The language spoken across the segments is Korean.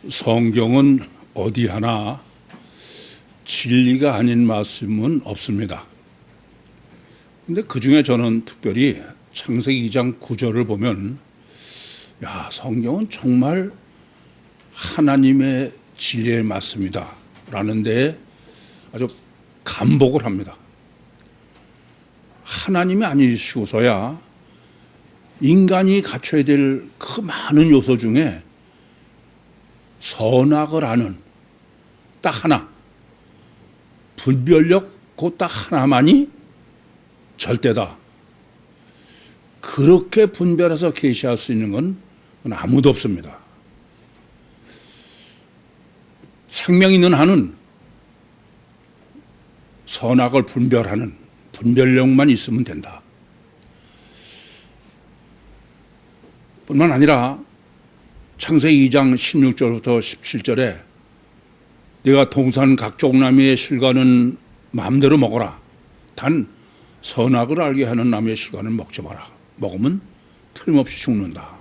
성경은 어디 하나 진리가 아닌 말씀은 없습니다. 근데 그 중에 저는 특별히 창세기 2장 9절을 보면 성경은 정말 하나님의 진리에 맞습니다 라는 데 아주 감복을 합니다. 하나님이 아니시고서야 인간이 갖춰야 될 그 많은 요소 중에 선악을 아는 딱 하나, 분별력 그 딱 하나만이 절대다. 그렇게 분별해서 계시할 수 있는 건 아무도 없습니다. 생명 있는 한은 선악을 분별하는 분별력만 있으면 된다. 뿐만 아니라 창세기 2장 16절부터 17절에 네가 동산 각종 나무의 실과는 마음대로 먹어라. 단 선악을 알게 하는 나무의 실과는 먹지 마라. 먹으면 틀림없이 죽는다.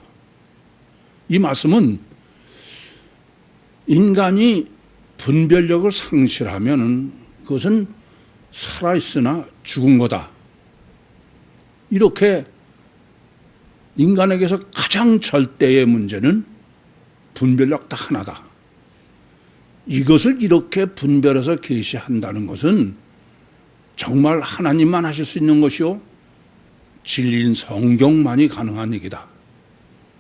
이 말씀은 인간이 분별력을 상실하면 그것은 살아있으나 죽은 거다. 이렇게 인간에게서 가장 절대의 문제는 분별력 딱 하나다. 이것을 이렇게 분별해서 계시한다는 것은 정말 하나님만 하실 수 있는 것이요 진리인 성경만이 가능한 얘기다.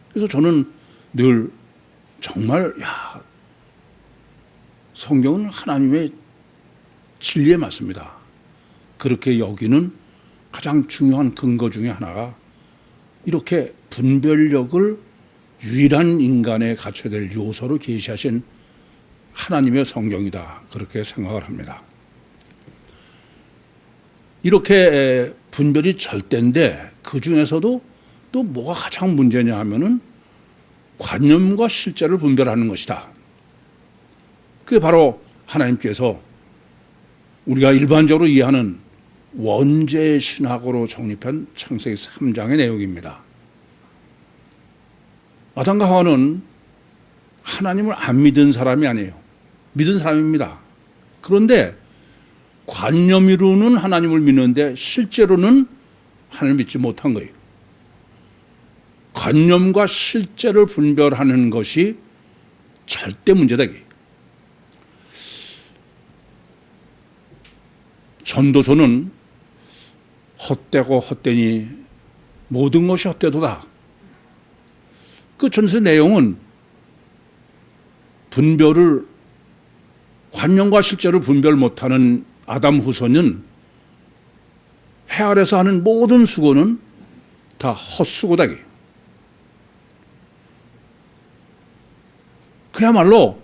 그래서 저는 늘 정말 성경은 하나님의 진리에 맞습니다. 그렇게 여기는 가장 중요한 근거 중에 하나가 이렇게 분별력을 유일한 인간에 갖춰야 될 요소로 계시하신 하나님의 성경이다. 그렇게 생각을 합니다. 이렇게 분별이 절대인데 그 중에서도 또 뭐가 가장 문제냐 하면은 관념과 실제를 분별하는 것이다. 그게 바로 하나님께서 우리가 일반적으로 이해하는 원죄 신학으로 정립한 창세기 3장의 내용입니다. 아담과 하와는 하나님을 안 믿은 사람이 아니에요. 믿은 사람입니다. 그런데 관념으로는 하나님을 믿는데 실제로는 하나님을 믿지 못한 거예요. 관념과 실제를 분별하는 것이 절대 문제다. 전도서는 헛되고 헛되니 모든 것이 헛되도다. 그 전서 내용은 분별을 관념과 실제를 분별 못하는 아담 후손은 해 아래서 하는 모든 수고는 다 헛수고다. 그야말로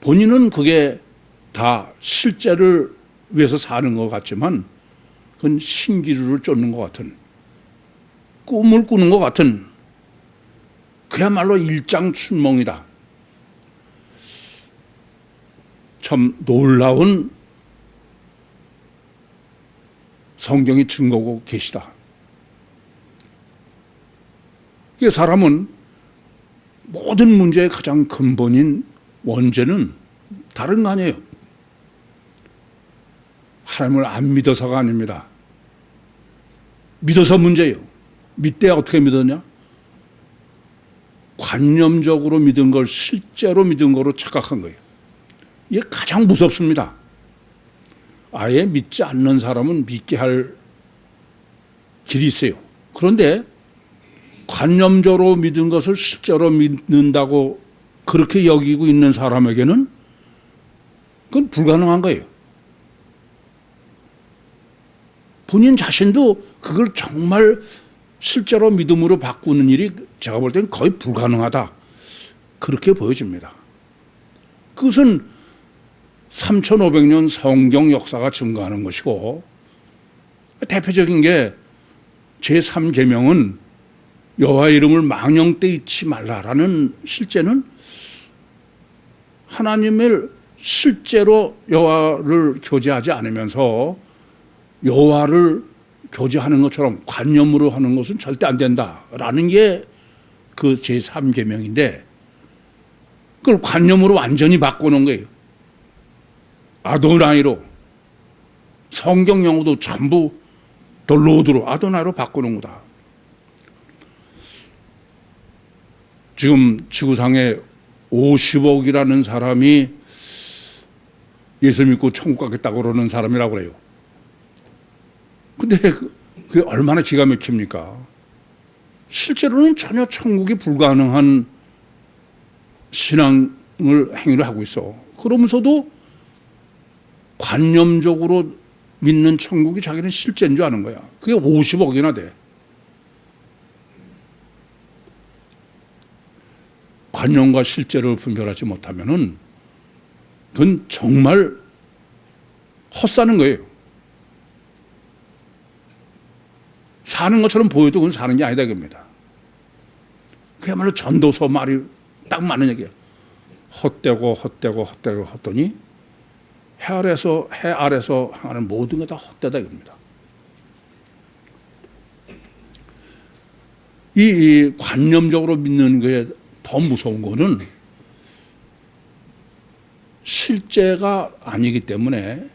본인은 그게 다 실제를 위해서 사는 것 같지만 그건 신기루를 쫓는 것 같은 꿈을 꾸는 것 같은 그야말로 일장춘몽이다. 참 놀라운 성경이 증거고 계시다. 이 사람은 모든 문제의 가장 근본인 원죄는 다른 거 아니에요. 하나님을 안 믿어서가 아닙니다. 믿어서 문제예요. 믿대야 어떻게 믿었냐? 관념적으로 믿은 걸 실제로 믿은 거로 착각한 거예요. 이게 가장 무섭습니다. 아예 믿지 않는 사람은 믿게 할 길이 있어요. 그런데 관념적으로 믿은 것을 실제로 믿는다고 그렇게 여기고 있는 사람에게는 그건 불가능한 거예요. 본인 자신도 그걸 정말 실제로 믿음으로 바꾸는 일이 제가 볼 때는 거의 불가능하다. 그렇게 보여집니다. 그것은 3500년 성경 역사가 증거하는 것이고 대표적인 게 제3계명은 여호와의 이름을 망령되 잊지 말라라는 실제는 하나님을 실제로 여호와를 교제하지 않으면서 여호와를 교제하는 것처럼 관념으로 하는 것은 절대 안 된다라는 게 그 제3계명인데 그걸 관념으로 완전히 바꾸는 거예요. 아도나이로. 성경 용어도 전부 돌로드로 아도나이로 바꾸는 거다. 지금 지구상에 50억이라는 사람이 예수 믿고 천국 가겠다고 그러는 사람이라고 그래요. 근데 그게 얼마나 기가 막힙니까? 실제로는 전혀 천국이 불가능한 행위를 하고 있어. 그러면서도 관념적으로 믿는 천국이 자기는 실제인 줄 아는 거야. 그게 50억이나 돼. 관념과 실제를 분별하지 못하면은 그건 정말 헛사는 거예요. 사는 것처럼 보여도 그건 사는 게 아니다 그겁니다. 그야말로 전도서 말이 딱 맞는 얘기예요. 헛되고 헛되더니 해 아래서 하는 모든 게 다 헛되다 이겁니다. 이 관념적으로 믿는 게 더 무서운 거는 실제가 아니기 때문에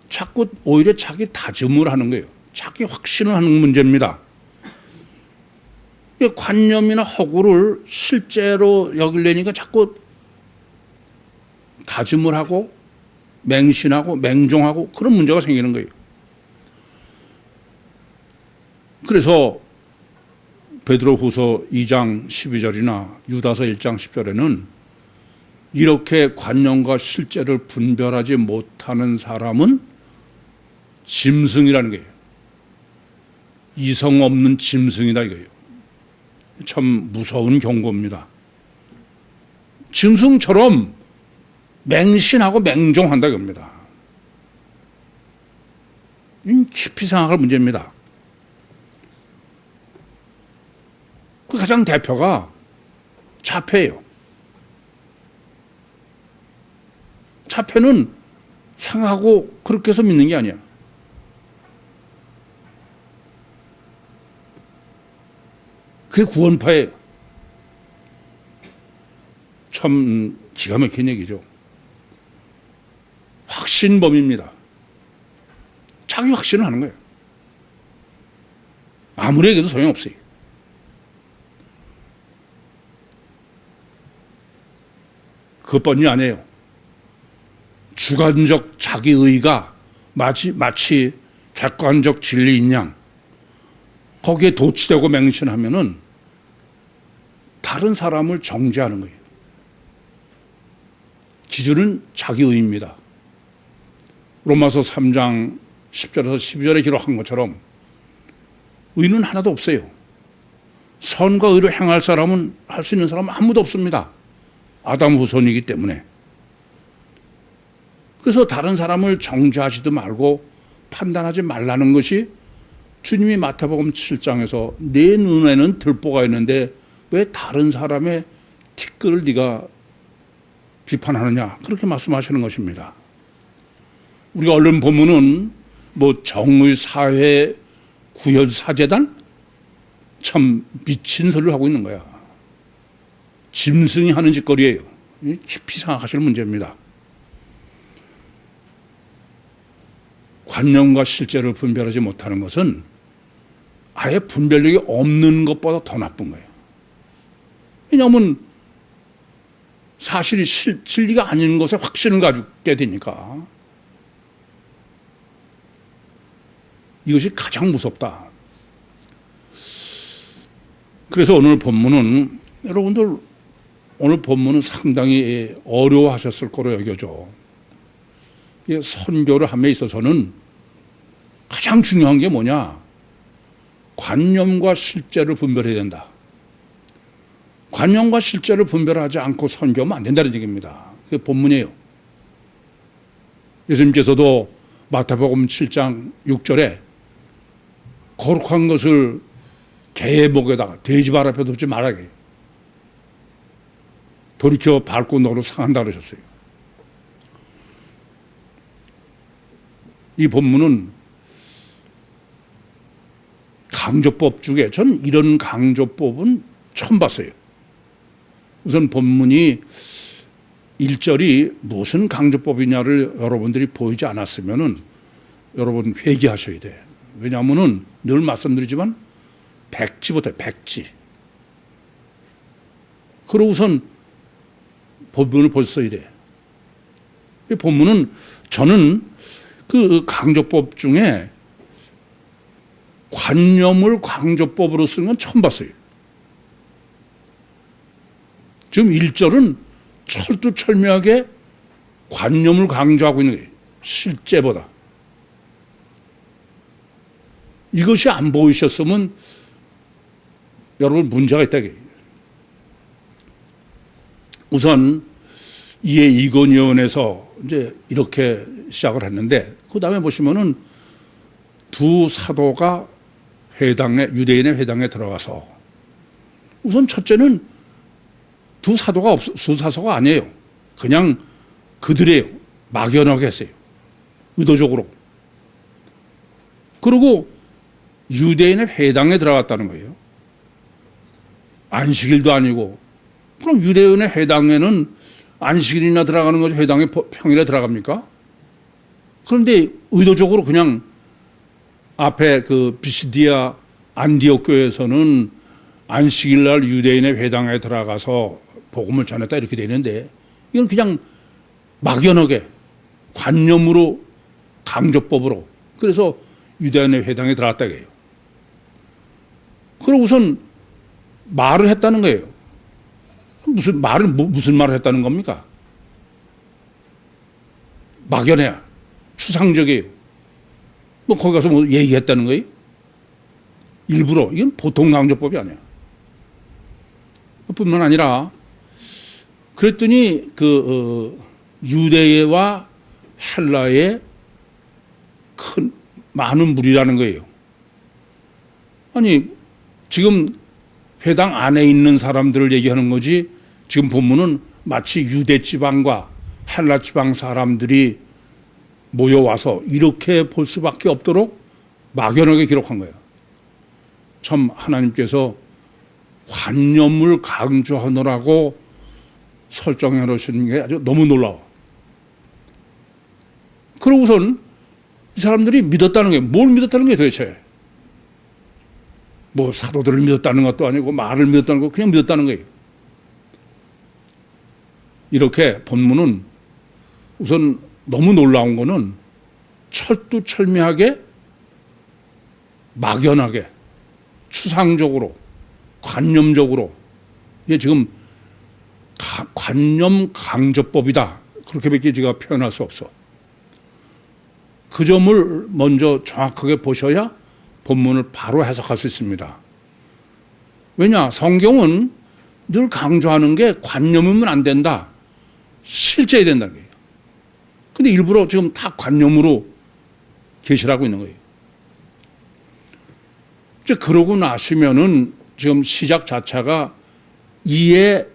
자꾸 오히려 자기 다짐을 하는 거예요. 자기 확신을 하는 문제입니다. 관념이나 허구를 실제로 여기려니까 자꾸 다짐을 하고 맹신하고 맹종하고 그런 문제가 생기는 거예요. 그래서 베드로후서 2장 12절이나 유다서 1장 10절에는 이렇게 관념과 실제를 분별하지 못하는 사람은 짐승이라는 거예요. 이성 없는 짐승이다 이거예요. 참 무서운 경고입니다. 짐승처럼 맹신하고 맹종한다 이겁니다. 이건 깊이 생각할 문제입니다. 그 가장 대표가 자폐예요. 자폐는 생각하고 그렇게 해서 믿는 게 아니야. 그게 구원파예요. 참 기가 막힌 얘기죠. 확신범입니다. 자기 확신을 하는 거예요. 아무리 얘기해도 소용없어요. 그것뿐이 아니에요. 주관적 자기의가 마치 객관적 진리인 양 거기에 도취되고 맹신하면은 다른 사람을 정죄하는 거예요. 기준은 자기의입니다. 로마서 3장 10절에서 12절에 기록한 것처럼 의는 하나도 없어요. 선과 의를 행할 사람은 할 수 있는 사람은 아무도 없습니다. 아담 후손이기 때문에. 그래서 다른 사람을 정죄하지도 말고 판단하지 말라는 것이 주님이 마태복음 7장에서 내 눈에는 들보가 있는데 왜 다른 사람의 티끌을 네가 비판하느냐 그렇게 말씀하시는 것입니다. 우리가 얼른 보면은 정의사회 구현사재단 참 미친 소리를 하고 있는 거야. 짐승이 하는 짓거리예요. 깊이 생각하실 문제입니다. 관념과 실제를 분별하지 못하는 것은 아예 분별력이 없는 것보다 더 나쁜 거예요. 왜냐하면 사실이 진리가 아닌 것에 확신을 가지게 되니까 이것이 가장 무섭다. 그래서 오늘 본문은 여러분들 오늘 본문은 상당히 어려워하셨을 거로 여겨져. 선교를 함에 있어서는 가장 중요한 게 뭐냐? 관념과 실제를 분별해야 된다. 관념과 실제를 분별하지 않고 선교하면 안 된다는 얘기입니다. 그게 본문이에요. 예수님께서도 마태복음 7장 6절에 거룩한 것을 개의 목에다가 돼지발 앞에 두지 말아게. 돌이켜 밟고 너로 상한다 그러셨어요. 이 본문은 강조법 중에 전 이런 강조법은 처음 봤어요. 우선 본문이 1절이 무슨 강조법이냐를 여러분들이 보이지 않았으면은 여러분 회개하셔야 돼. 왜냐하면은 늘 말씀드리지만 백지부터 백지. 그러고선 본문을 벌써야 돼. 이 본문은 저는 그 강조법 중에 관념을 강조법으로 쓰는 건 처음 봤어요. 지금 1절은 철두철미하게 관념을 강조하고 있는 거예요. 실제보다. 이것이 안 보이셨으면 여러분 문제가 있다고요. 우선 이에 이건위원회에서 이제 이렇게 시작을 했는데 그 다음에 보시면은 두 사도가 회당에 유대인의 회당에 들어가서 우선 첫째는 두 사도가 아니에요. 그냥 그들이에요. 막연하게 했어요. 의도적으로. 그리고 유대인의 회당에 들어갔다는 거예요. 안식일도 아니고. 그럼 유대인의 회당에는 안식일이나 들어가는 거죠. 회당에 평일에 들어갑니까? 그런데 의도적으로 그냥 앞에 그 비시디아 안디옥 교회에서는 안식일 날 유대인의 회당에 들어가서 복음을 전했다 이렇게 되는데 이건 그냥 막연하게 관념으로 강조법으로 그래서 유대인의 회당에 들어갔다 해요. 그리고 우선 말을 했다는 거예요. 무슨 말을 했다는 겁니까? 막연해요. 추상적이에요. 뭐 거기 가서 뭐 얘기했다는 거예요? 일부러. 이건 보통 강조법이 아니야. 뿐만 아니라 그랬더니 유대와 헬라의 많은 무리라는 거예요. 아니 지금 회당 안에 있는 사람들을 얘기하는 거지 지금 본문은 마치 유대 지방과 헬라 지방 사람들이 모여와서 이렇게 볼 수밖에 없도록 막연하게 기록한 거예요. 참 하나님께서 관념을 강조하느라고 설정해 놓으시는 게 아주 너무 놀라워. 그러고선 이 사람들이 믿었다는 게 뭘 믿었다는 게 도대체? 뭐 사도들을 믿었다는 것도 아니고 말을 믿었다는 거 그냥 믿었다는 거예요. 이렇게 본문은 우선 너무 놀라운 거는 철두철미하게 막연하게 추상적으로 관념적으로 이게 지금 관념 강조법이다. 그렇게밖에 제가 표현할 수 없어. 그 점을 먼저 정확하게 보셔야 본문을 바로 해석할 수 있습니다. 왜냐? 성경은 늘 강조하는 게 관념이면 안 된다. 실제해야 된다는 거예요. 근데 일부러 지금 다 관념으로 계시를 하고 있는 거예요. 이제 그러고 나시면은 지금 시작 자체가 이에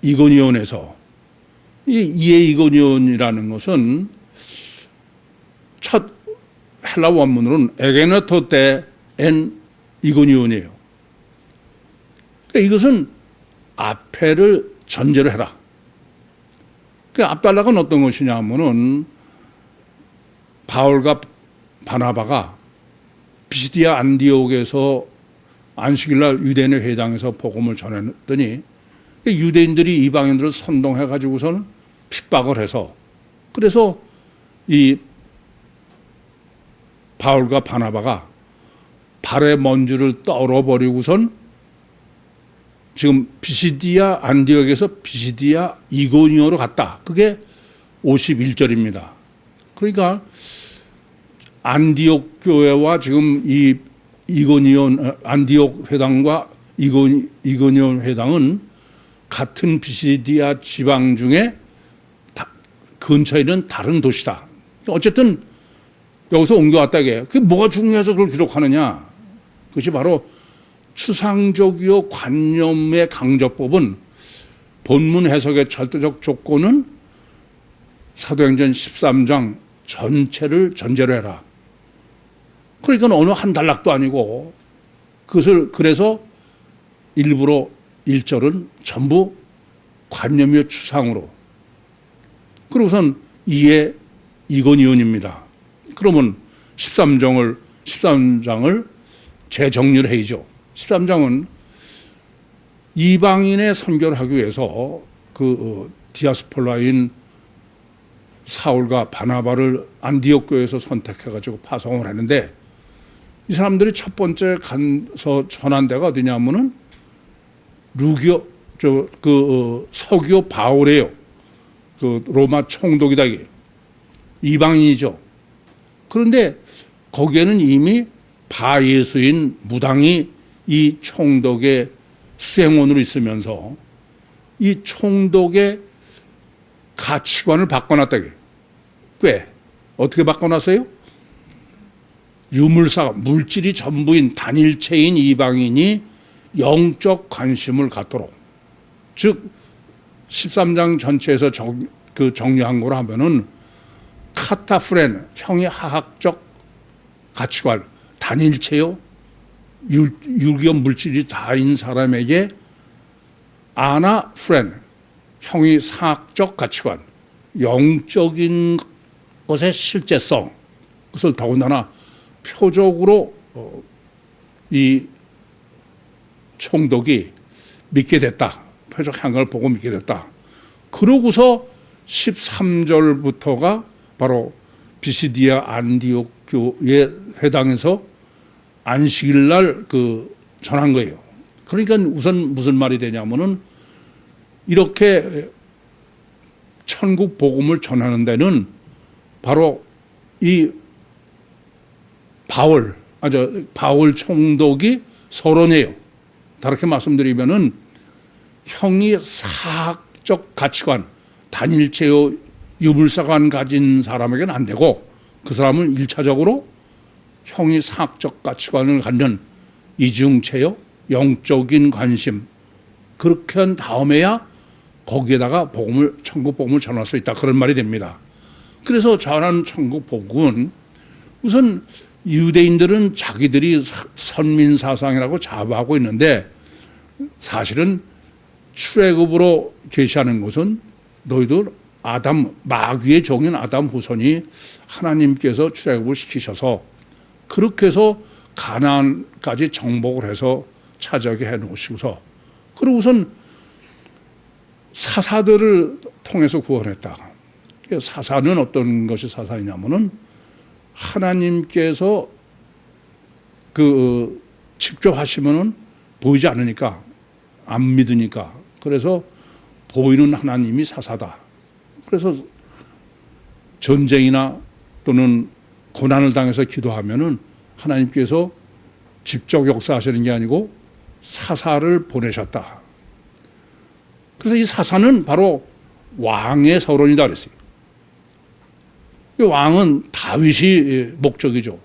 이건위원에서 이에 이건위원이라는 것은 첫 헬라 원문으로는 에게네토 때엔 이건위원이에요. 그러니까 이것은 앞에를 전제로 해라. 그 앞단락은 어떤 것이냐 하면은 바울과 바나바가 비시디아 안디옥에서 안식일날 유대인의 회당에서 복음을 전했더니 유대인들이 이방인들을 선동해 가지고서는 핍박을 해서 그래서 이 바울과 바나바가 발의 먼지를 떨어버리고선 지금 비시디아 안디옥에서 비시디아 이고니오로 갔다. 그게 51절입니다. 그러니까 안디옥 교회와 지금 이 이고니온 안디옥 회당과 이고니온 회당은 같은 비시디아 지방 중에 근처에 있는 다른 도시다. 어쨌든 여기서 옮겨왔다 이게. 그게 뭐가 중요해서 그걸 기록하느냐. 그것이 바로 추상적이요 관념의 강조법은 본문 해석의 절대적 조건은 사도행전 13장 전체를 전제로 해라. 그러니까 어느 한 단락도 아니고 그것을 그래서 일부러 1절은 전부 관념의 추상으로. 그러고선 이에 이건 이언입니다. 그러면 13장을 재정리를 해야죠. 13장은 이방인의 선교를 하기 위해서 디아스폴라인 사울과 바나바를 안디옥 교회에서 선택해가지고 파송을 했는데, 이 사람들이 첫 번째 가서 전한 데가 어디냐면은 서기오 바울이에요. 로마 총독이다 이게. 이방인이죠. 그런데 거기에는 이미 바예수인 무당이 이 총독의 수행원으로 있으면서 이 총독의 가치관을 바꿔놨다. 꽤 어떻게 바꿔놨어요? 유물사, 물질이 전부인 단일체인 이방인이 영적 관심을 갖도록, 즉 13장 전체에서 정리한 거로 하면은 카타프렌, 형의 하학적 가치관, 단일체요, 유기적 물질이 다인 사람에게 아나프렌, 형의 사학적 가치관, 영적인 것의 실제성, 그것을 더군다나 표적으로 이 총독이 믿게 됐다. 표적 행각을 보고 믿게 됐다. 그러고서 13절부터가 바로 비시디아 안디옥 교회 회당에서 안식일 날 전한 거예요. 그러니까 우선 무슨 말이 되냐면은 이렇게 천국 복음을 전하는 데는 바로 이 바울 총독이 서론이에요. 다르게 말씀드리면은 형이 사학적 가치관, 단일체요 유물사관 가진 사람에게는 안 되고, 그 사람은 1차적으로 형이 사학적 가치관을 갖는 이중체요 영적인 관심, 그렇게 한 다음에야 거기에다가 천국 복음을 전할 수 있다, 그런 말이 됩니다. 그래서 전하는 천국 복음은 우선 유대인들은 자기들이 선민사상이라고 자부하고 있는데, 사실은 출애굽으로 계시하는 것은 너희들 마귀의 종인 아담 후손이 하나님께서 출애굽을 시키셔서 그렇게 해서 가나안까지 정복을 해서 차지하게 해놓으시고서, 그리고 우선 사사들을 통해서 구원했다. 사사는 어떤 것이 사사이냐면은 하나님께서 직접 하시면은 보이지 않으니까, 안 믿으니까, 그래서 보이는 하나님이 사사다. 그래서 전쟁이나 또는 고난을 당해서 기도하면은 하나님께서 직접 역사하시는 게 아니고 사사를 보내셨다. 그래서 이 사사는 바로 왕의 서론이다 그랬어요. 왕은 다윗이 목적이죠.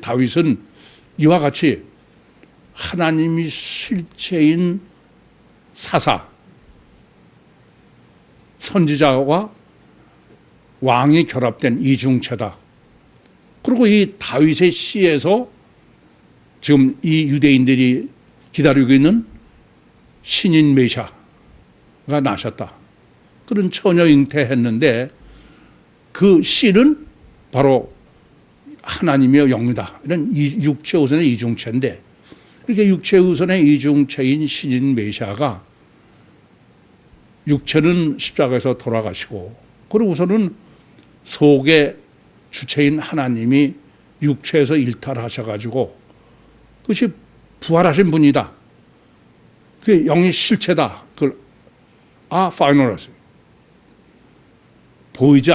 다윗은 이와 같이 하나님이 실체인 사사, 선지자와 왕이 결합된 이중체다. 그리고 이 다윗의 시에서 지금 이 유대인들이 기다리고 있는 신인 메시아가 나셨다. 그런 처녀 잉태했는데 그 씨는 바로 하나님의 영이다. 이런 육체 우선의 이중체인데, 이렇게 육체 우선의 이중체인 신인 메시아가 육체는 십자가에서 돌아가시고, 그리고 우선은 속의 주체인 하나님이 육체에서 일탈하셔가지고 그것이 부활하신 분이다. 그게 영의 실체다. 그걸 파이널했어요. 보이지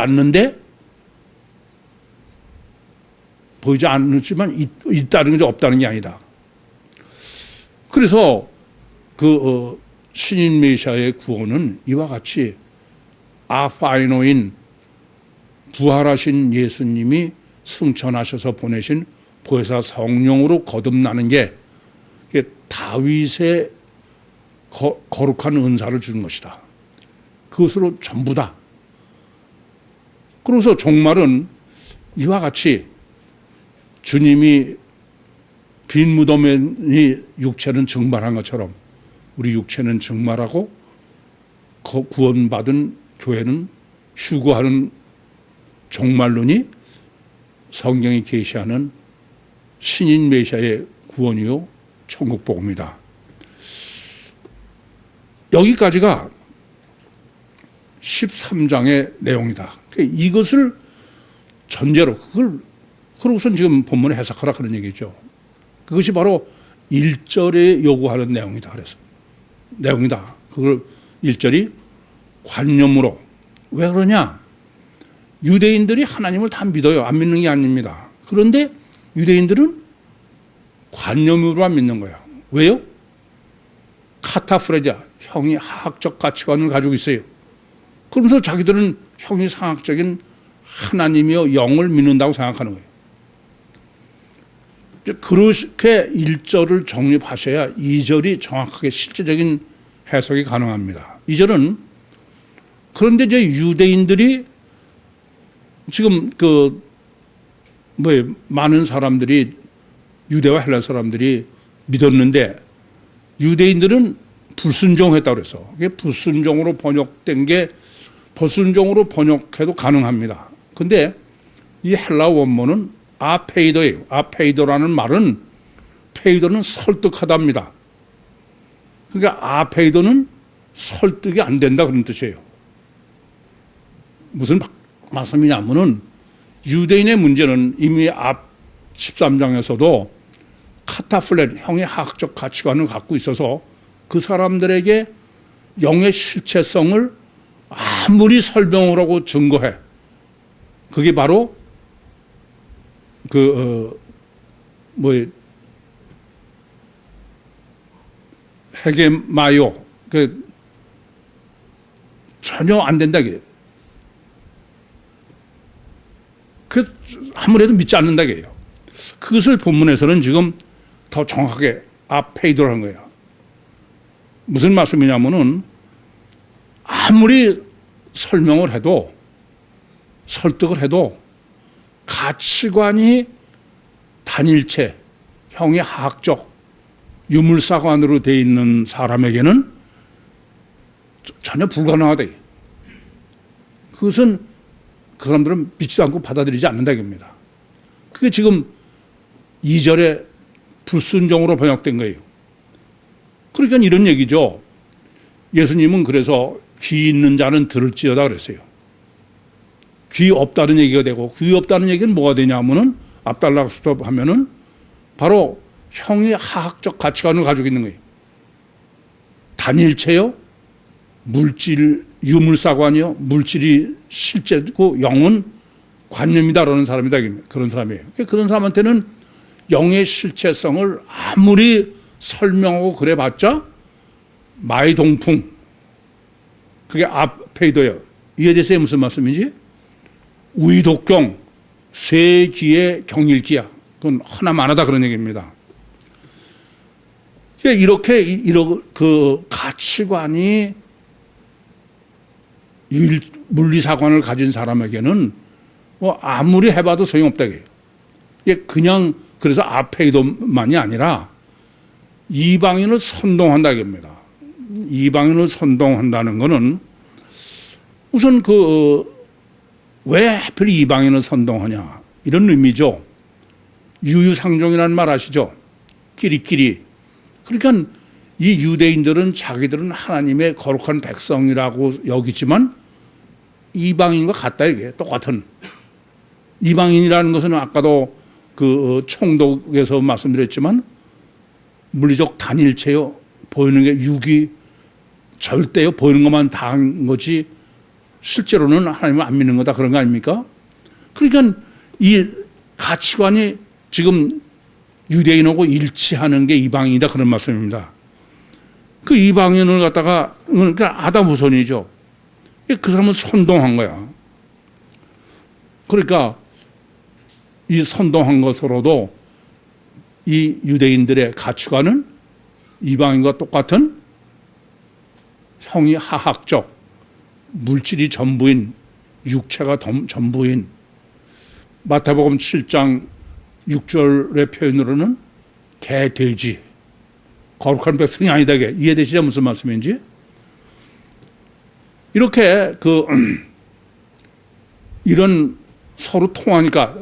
않지만 있다는 게 없다는 게 아니다. 그래서 신인 메시아의 구원은 이와 같이 파이노인 부활하신 예수님이 승천하셔서 보내신 보혜사 성령으로 거듭나는 게 다윗의 거룩한 은사를 주는 것이다. 그것으로 전부다. 그래서 종말은 이와 같이 주님이 빈 무덤에 육체는 증발한 것처럼 우리 육체는 증발하고 구원받은 교회는 휴거하는 종말론이 성경이 계시하는 신인 메시아의 구원이요 천국복음이다. 여기까지가 13장의 내용이다. 이것을 전제로 그러고선 지금 본문에 해석하라 그런 얘기죠. 그것이 바로 1절에 요구하는 내용이다. 그래서 내용이다. 그걸 1절이 관념으로. 왜 그러냐? 유대인들이 하나님을 다 믿어요. 안 믿는 게 아닙니다. 그런데 유대인들은 관념으로만 믿는 거예요. 왜요? 카타프레자, 형이 하학적 가치관을 가지고 있어요. 그러면서 자기들은 형이 상학적인 하나님이여 영을 믿는다고 생각하는 거예요. 그렇게 1절을 정립하셔야 2절이 정확하게 실제적인 해석이 가능합니다. 2절은 그런데 이제 유대인들이 지금 많은 사람들이 유대와 헬라 사람들이 믿었는데 유대인들은 불순종했다고 그래서 그게 불순종으로 번역된 게 불순종으로 번역해도 가능합니다. 근데 이 헬라 원문은 아페이도예요. 아페이도라는 말은 페이도는 설득하답니다. 그러니까 아페이도는 설득이 안 된다 그런 뜻이에요. 무슨 말씀이냐면은 유대인의 문제는 이미 앞 13장에서도 카타플렛 형의 학적 가치관을 갖고 있어서 그 사람들에게 영의 실체성을 아무리 설명을 하고 증거해. 그게 바로 헤게마요. 전혀 안 된다. 아무래도 믿지 않는다. 그것을 본문에서는 지금 더 정확하게 아페이도를 한 거예요. 무슨 말씀이냐면은 아무리 설명을 해도 설득을 해도 가치관이 단일체, 형의 하학적 유물사관으로 되어 있는 사람에게는 전혀 불가능하다. 그것은 그 사람들은 믿지도 않고 받아들이지 않는다 이겁니다. 그게 지금 2절에 불순종으로 번역된 거예요. 그러니까 이런 얘기죠. 예수님은 그래서 귀 있는 자는 들을지어다 그랬어요. 귀 없다는 얘기가 되고 귀 없다는 얘기는 뭐가 되냐면은 앞달락스톱 하면은 바로 형의 하학적 가치관을 가지고 있는 거예요. 단일체요, 물질 유물사관이요, 물질이 실제고 영은 관념이다라는 사람이다 그런 사람이에요. 그런 사람한테는 영의 실체성을 아무리 설명하고 그래봤자 마이동풍 그게 아페이도예요. 이에 대해서 무슨 말씀인지 우이독경 쇠기의 경일기야. 그건 하나만하다 그런 얘기입니다. 이렇게 그 가치관이 물리사관을 가진 사람에게는 뭐 아무리 해봐도 소용없다. 이게 그냥 그래서 아페이도만이 아니라 이방인을 선동한다 이겁니다. 이방인을 선동한다는 것은 우선 왜 하필 이방인을 선동하냐 이런 의미죠. 유유상종이라는 말 아시죠? 끼리끼리. 그러니까 이 유대인들은 자기들은 하나님의 거룩한 백성이라고 여기지만 이방인과 같다 이게 똑같은. 이방인이라는 것은 아까도 그 총독에서 말씀드렸지만 물리적 단일체요. 보이는 게 육이 절대요. 보이는 것만 다 한 거지 실제로는 하나님을 안 믿는 거다 그런 거 아닙니까? 그러니까 이 가치관이 지금 유대인하고 일치하는 게 이방인이다 그런 말씀입니다. 그 이방인을 갖다가 그러니까 아담 후손이죠. 그 사람은 선동한 거야. 그러니까 이 선동한 것으로도 이 유대인들의 가치관은 이방인과 똑같은 형이 하학적 물질이 전부인 육체가 전부인 마태복음 7장 6절의 표현으로는 개, 돼지 거룩한 백성이 아니다. 이게 이해되시죠? 무슨 말씀인지? 이렇게 이런 서로 통하니까,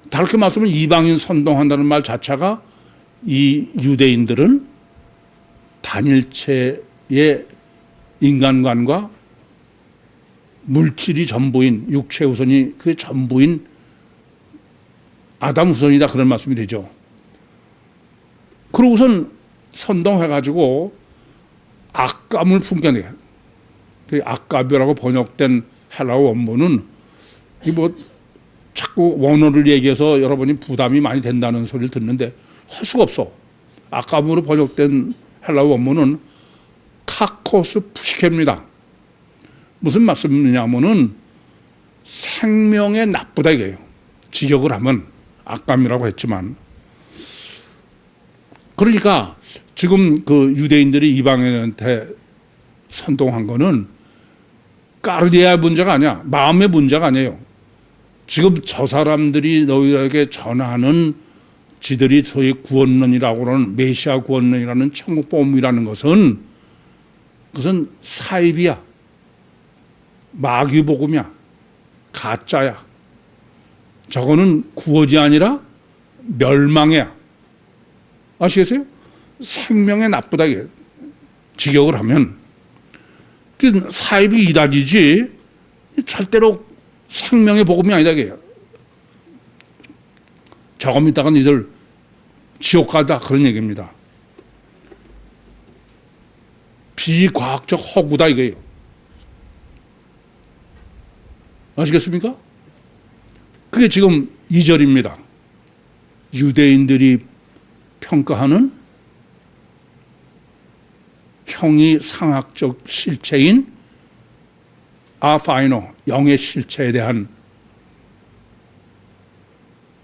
다르게 말하면 이방인 선동한다는 말 자체가 이 유대인들은 단일체의 인간관과 물질이 전부인, 육체 우선이 그게 전부인 아담 우선이다, 그런 말씀이 되죠. 그리고 우선 선동해가지고 악감을 품게 돼요. 그 악감이라고 번역된 헬라어 원문은 자꾸 원어를 얘기해서 여러분이 부담이 많이 된다는 소리를 듣는데 할 수가 없어. 악감으로 번역된 헬라어 원문은 카코스 푸시케입니다. 무슨 말씀이냐면은 생명에 나쁘다 이게요. 직역을 하면 악감이라고 했지만, 그러니까 지금 그 유대인들이 이방인한테 선동한 거는 까르디아의 문제가 아니야. 마음의 문제가 아니에요. 지금 저 사람들이 너희에게 전하는 지들이 소위 구원론이라고 하는 메시아 구원론이라는 천국복음이라는 것은 그것은 사입이야. 마귀복음이야. 가짜야. 저거는 구원이 아니라 멸망이야. 아시겠어요? 생명에 나쁘다 이게 직역을 하면 사입이 이다지지 절대로 생명의 복음이 아니다 이게요. 저거 믿다가 니들 지옥 가다, 그런 얘기입니다. 비과학적 허구다 이거예요. 아시겠습니까? 그게 지금 2절입니다. 유대인들이 평가하는 형이 상학적 실체인 아파이노, 영의 실체에 대한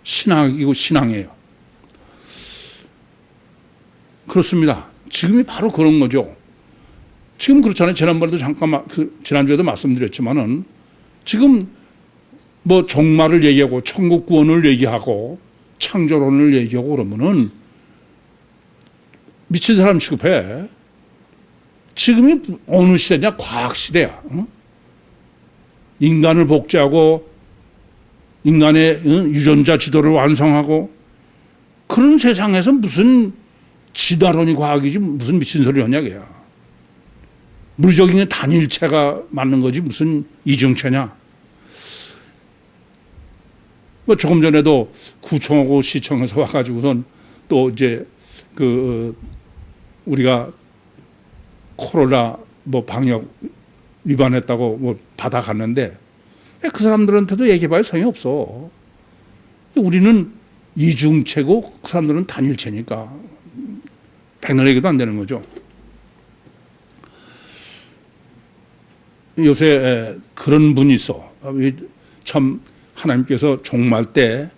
신학이고 신앙이에요. 그렇습니다. 지금이 바로 그런 거죠. 지금 그렇잖아요. 지난번에도 잠깐, 지난주에도 말씀드렸지만은 지금 뭐 종말을 얘기하고 천국 구원을 얘기하고 창조론을 얘기하고 그러면은 미친 사람 취급해. 지금이 어느 시대냐? 과학 시대야. 인간을 복제하고 인간의 유전자 지도를 완성하고 그런 세상에서 무슨 진화론이 과학이지 무슨 미친 소리 하냐 그야. 물리적인 단일체가 맞는 거지 무슨 이중체냐. 뭐 조금 전에도 구청하고 시청에서 와가지고선 또 이제 우리가 코로나 뭐 방역 위반했다고 뭐 받아갔는데 그 사람들한테도 얘기해봐야 소용이 없어. 우리는 이중체고 그 사람들은 단일체니까 백날 얘기도 안 되는 거죠. 요새 그런 분이 있어. 참 하나님께서 종말 때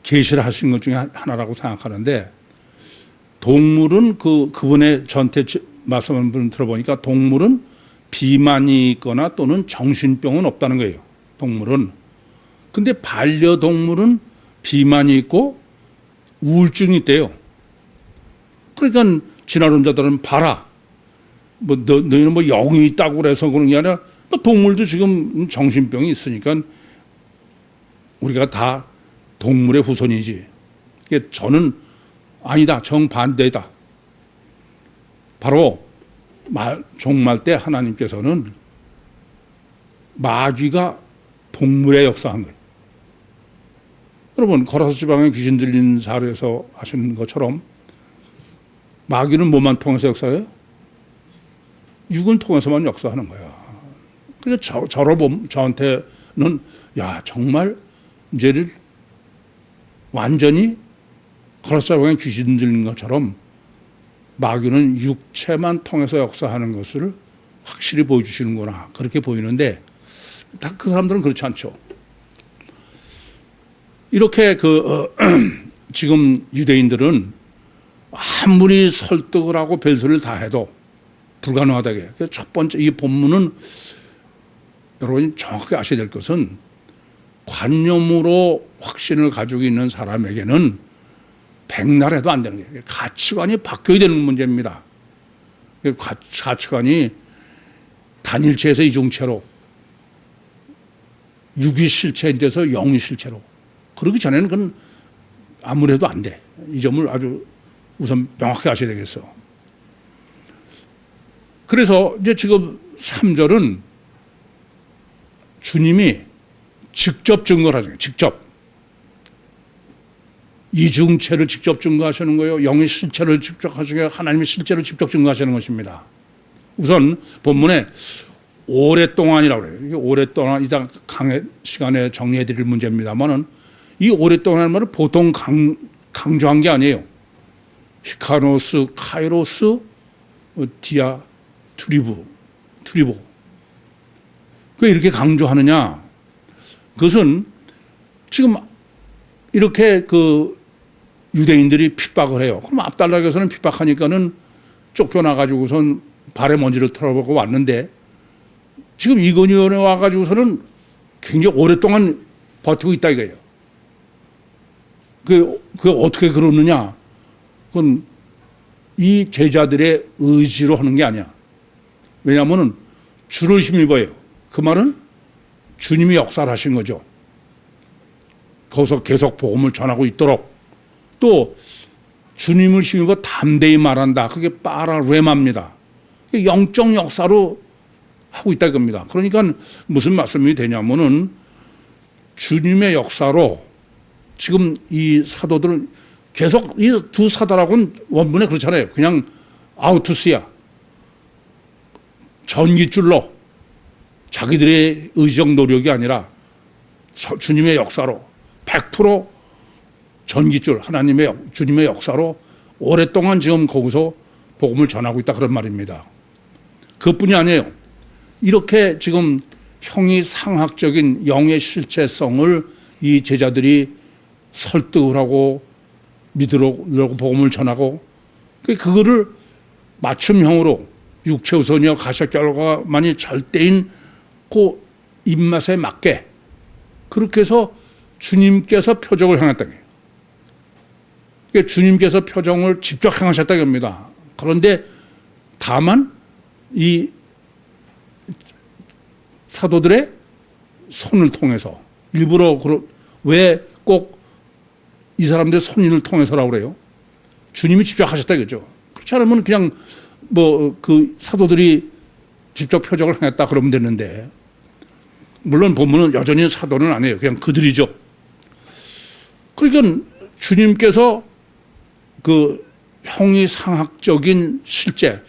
계시를 하신 것 중에 하나라고 생각하는데, 동물은 그분의 저한테 말씀한 분 들어보니까 동물은 비만이 있거나 또는 정신병은 없다는 거예요. 동물은. 근데 반려동물은 비만이 있고 우울증이 있대요. 그러니까 진화론자들은 봐라. 뭐 너희는 뭐 영이 있다고 그래서 그런 게 아니라 동물도 지금 정신병이 있으니까 우리가 다 동물의 후손이지. 저는 아니다. 정반대다. 바로 종말 때 하나님께서는 마귀가 동물에 역사한 거예요. 여러분, 거라서 지방에 귀신 들린 사례에서 하시는 것처럼 마귀는 뭐만 통해서 역사해요? 육을 통해서만 역사하는 거야. 그러니까 저한테는 야 정말 이제를 완전히 거라서 지방에 귀신 들린 것처럼 마귀는 육체만 통해서 역사하는 것을 확실히 보여주시는구나. 그렇게 보이는데 다 그 사람들은 그렇지 않죠. 이렇게 지금 유대인들은 아무리 설득을 하고 별소리를 다 해도 불가능하다게. 첫 번째 이 본문은 여러분이 정확하게 아셔야 될 것은 관념으로 확신을 가지고 있는 사람에게는 백날 해도 안 되는 거예요. 가치관이 바뀌어야 되는 문제입니다. 가치관이 단일체에서 이중체로, 육이 실체인데서 영이 실체로. 그러기 전에는 그건 아무래도 안 돼. 이 점을 아주 우선 명확히 아셔야 되겠어. 그래서 이제 지금 3절은 주님이 직접 증거를 하시는 거예요. 직접. 이중체를 직접 증거하시는 거예요. 영의 실체를 직접 하시는 거예요. 하나님의 실체를 직접 증거하시는 것입니다. 우선 본문에 오랫동안이라고 그래요. 이게 오랫동안 이따 강의 시간에 정리해 드릴 문제입니다만은 이 오랫동안의 말은 보통 강조한 게 아니에요. 히카노스, 카이로스, 디아, 투리보. 왜 이렇게 강조하느냐? 그것은 지금 이렇게 그 유대인들이 핍박을 해요. 그럼 앞달락에서는 핍박하니까는 쫓겨나가지고선 발에 먼지를 털어보고 왔는데 지금 이건희원에 와가지고서는 굉장히 오랫동안 버티고 있다 이거예요. 그게 어떻게 그러느냐? 그건 이 제자들의 의지로 하는 게 아니야. 왜냐하면 주를 힘입어요. 그 말은 주님이 역사를 하신 거죠. 거기서 계속 복음을 전하고 있도록. 또 주님을 힘입어 담대히 말한다. 그게 파라레마입니다. 영적 역사로 하고 있다 이겁니다. 그러니까 무슨 말씀이 되냐면은 주님의 역사로 지금 이 사도들은 계속 이 두 사도라고는 원문에 그렇잖아요. 그냥 아우투스야. 전깃줄로 자기들의 의지적 노력이 아니라 주님의 역사로 100% 전깃줄 하나님의 주님의 역사로 오랫동안 지금 거기서 복음을 전하고 있다 그런 말입니다. 그것뿐이 아니에요. 이렇게 지금 형이상학적인 영의 실체성을 이 제자들이 설득을 하고 믿으려고 복음을 전하고 그거를 맞춤형으로 육체우선이여 가시결과만이 절대인 그 입맛에 맞게 그렇게 해서 주님께서 표적을 행했다는 거예요. 그러니까 주님께서 표적을 직접 행하셨다는 겁니다. 그런데 다만 이 사도들의 손을 통해서 일부러 왜 꼭 이 사람들의 손인을 통해서라고 그래요? 주님이 직접 하셨다 그죠? 그렇지 않으면 그냥 뭐 그 사도들이 직접 표적을 행했다 그러면 되는데 물론 본문은 여전히 사도는 아니에요. 그냥 그들이죠. 그러니까 주님께서 그 형이상학적인 실제,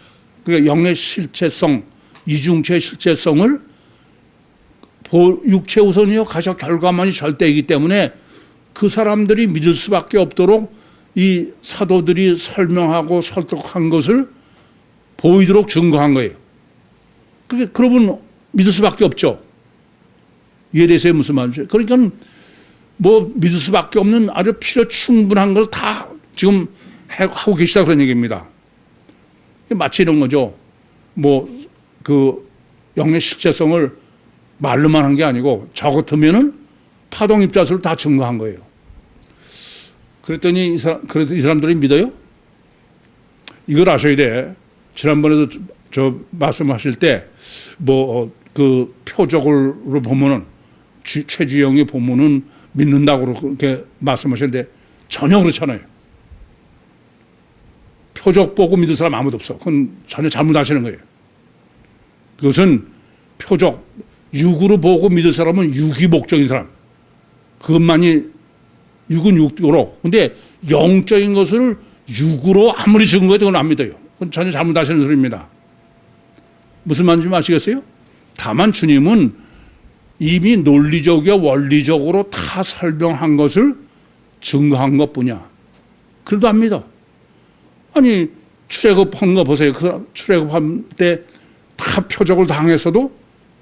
그러니까 영의 실체성, 이중체의 실체성을 육체 우선이요 가셔 결과만이 절대이기 때문에 그 사람들이 믿을 수밖에 없도록 이 사도들이 설명하고 설득한 것을 보이도록 증거한 거예요. 그러면 믿을 수밖에 없죠. 이에 대해서 무슨 말이죠? 그러니까 뭐 믿을 수밖에 없는 아주 필요 충분한 걸 다 지금 하고 계시다 그런 얘기입니다. 마치 이런 거죠. 뭐 그 영의 실체성을 말로만 한 게 아니고 저 같으면은 파동 입자수를 다 증거한 거예요. 그랬더니 이 사람들이 믿어요? 이걸 아셔야 돼. 지난번에도 저 말씀하실 때 뭐 그 표적으로 보면은 최주영이 보면은 믿는다고 그렇게 말씀하셨는데 전혀 그렇잖아요. 표적 보고 믿을 사람 아무도 없어. 그건 전혀 잘못하시는 거예요. 그것은 표적, 육으로 보고 믿을 사람은 육이 목적인 사람. 그것만이 육은 육으로. 근데 영적인 것을 육으로 아무리 증거해도 그건 안 믿어요. 그건 전혀 잘못하시는 소리입니다. 무슨 말인지 아시겠어요? 다만 주님은 이미 논리적이고 원리적으로 다 설명한 것을 증거한 것뿐이야. 그래도 안 믿어. 아니 출애굽한 거 보세요. 그 출애굽할 때 다 표적을 당했어도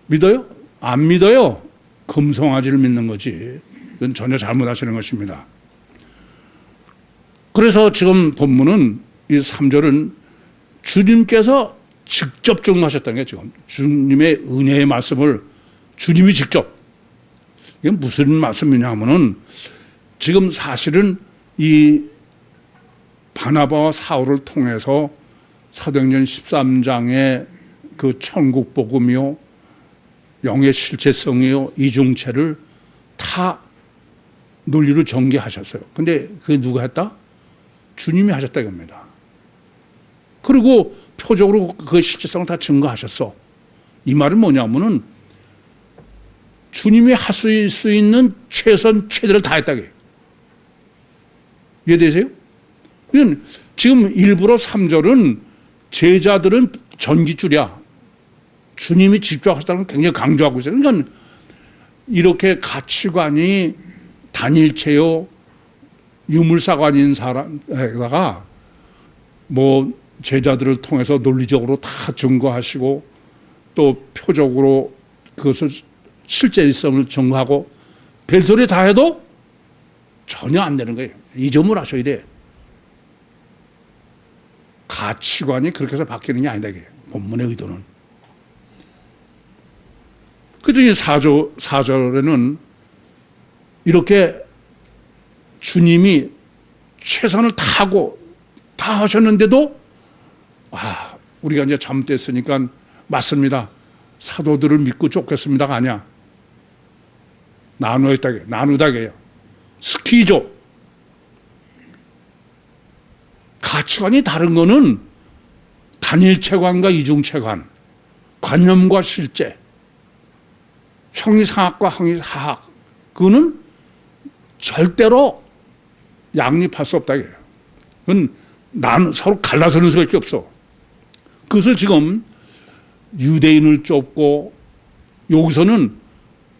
믿어요? 안 믿어요. 금송아지를 믿는 거지. 이건 전혀 잘못하시는 것입니다. 그래서 지금 본문은 이 3절은 주님께서 직접 증거하셨다는 게 지금 주님의 은혜의 말씀을 주님이 직접. 이게 무슨 말씀이냐 하면은 지금 사실은 이 바나바와 사울을 통해서 사도행전 13장에 그 천국 복음이요, 영의 실체성이요, 이중체를 다 논리로 전개하셨어요. 근데 그게 누가 했다? 주님이 하셨다 이겁니다. 그리고 표적으로 그 실체성을 다 증거하셨어. 이 말은 뭐냐면은 주님이 할 수 있는 최선 최대를 다했다. 이해되세요? 그러니까 지금 일부러 3절은 제자들은 전깃줄이야. 주님이 직접 하셨다는 걸 굉장히 강조하고 있어요. 그러니까 이렇게 가치관이 단일체요, 유물사관인 사람에다가 뭐 제자들을 통해서 논리적으로 다 증거하시고 또 표적으로 그것을 실제성을 증거하고 별소리 다 해도 전혀 안 되는 거예요. 이 점을 아셔야 돼. 가치관이 그렇게 해서 바뀌는 게 아니다. 이게 본문의 의도는. 그랬더니 4절에는 이렇게 주님이 최선을 다하고 다 하셨는데도 우리가 이제 잘못됐으니까 맞습니다. 사도들을 믿고 쫓겠습니다가 아니야. 나누다게요. 스키죠. 가치관이 다른 거는 단일체관과 이중체관, 관념과 실제, 형이상학과 형이하학, 그거는 절대로 양립할 수 없다. 그건 서로 갈라서는 수밖에 없어. 그것을 지금 유대인을 쫓고, 여기서는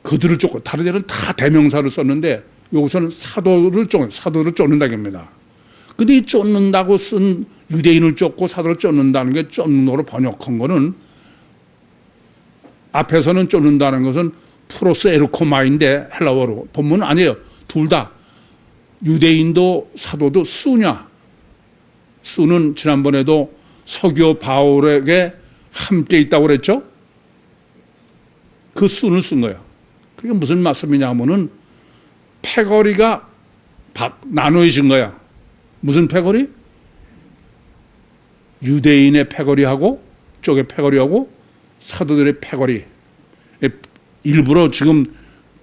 그들을 쫓고, 다른 데는 다 대명사를 썼는데 여기서는 사도를 쫓는다 겁니다. 근데 이 쫓는다고 쓴 유대인을 쫓고 사도를 쫓는다는 게 쫓는 거로 번역한 거는, 앞에서는 쫓는다는 것은 프로스 에르코마인데 헬라어로, 본문은 아니에요. 둘 다. 유대인도 사도도 수냐. 수는 지난번에도 서교 바울에게 함께 있다고 그랬죠? 그 수는 쓴 거야. 그게 무슨 말씀이냐 하면은 패거리가 나누어진 거야. 무슨 패거리? 유대인의 패거리하고 쪽의 패거리하고 사도들의 패거리. 일부러 지금